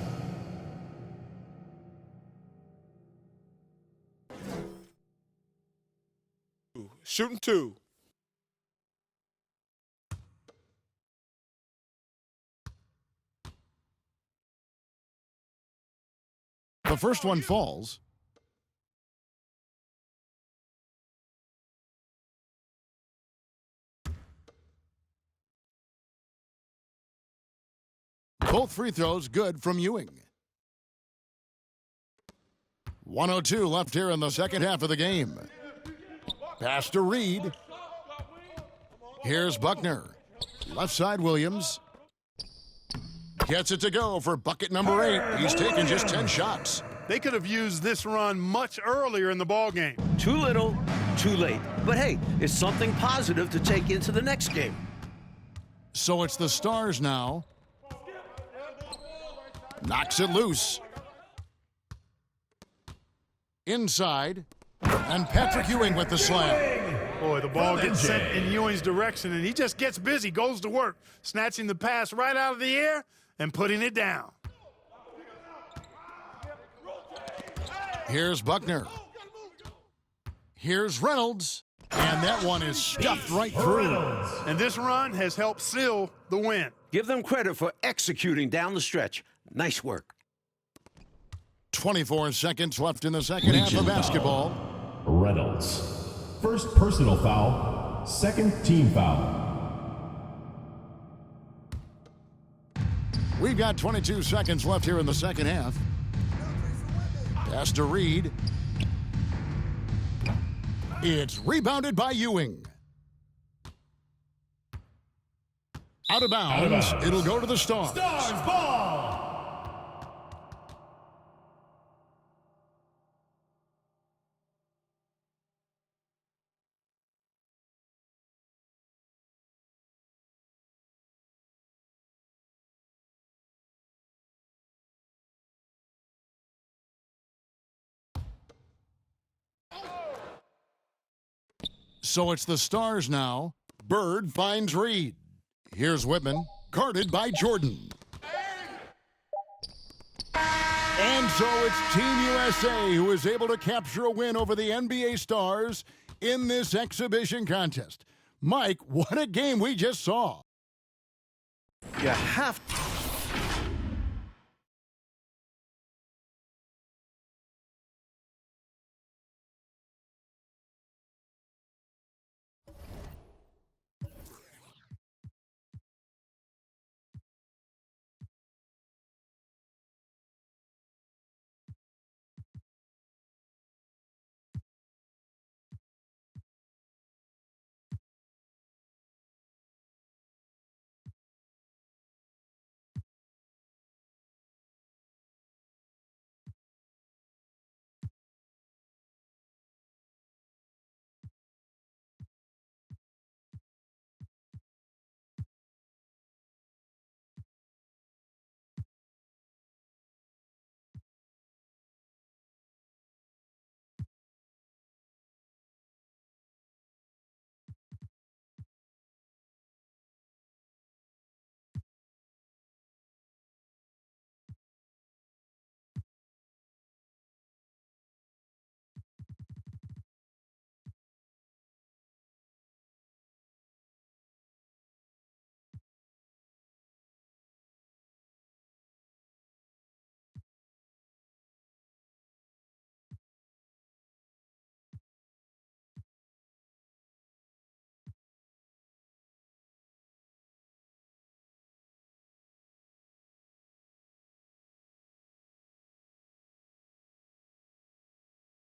Shooting 2. The first one falls. Both free throws good from Ewing. 1:02 left here in the second half of the game. Pass to Reed. Here's Buckner. Left side Williams. Gets it to go for bucket number 8. He's taken just 10 shots. They could have used this run much earlier in the ballgame. Too little, too late. But hey, it's something positive to take into the next game. So it's the Stars now. Knocks it loose. Inside. And Patrick Ewing with the slam. Boy, the ball gets sent in Ewing's direction, and he just gets busy, goes to work, snatching the pass right out of the air and putting it down. Here's Buckner. Here's Reynolds. And that one is stuffed right through. And this run has helped seal the win. Give them credit for executing down the stretch. Nice work. 24 seconds left in the second half of basketball. Reynolds. First personal foul, second team foul. We've got 22 seconds left here in the second half. Pass to Reed. It's rebounded by Ewing. Out of bounds. It'll go to the Stars. Stars ball! So it's the Stars now. Bird finds Reed. Here's Whitman, guarded by Jordan. And so it's Team USA who is able to capture a win over the NBA Stars in this exhibition contest. Mike, what a game we just saw. You have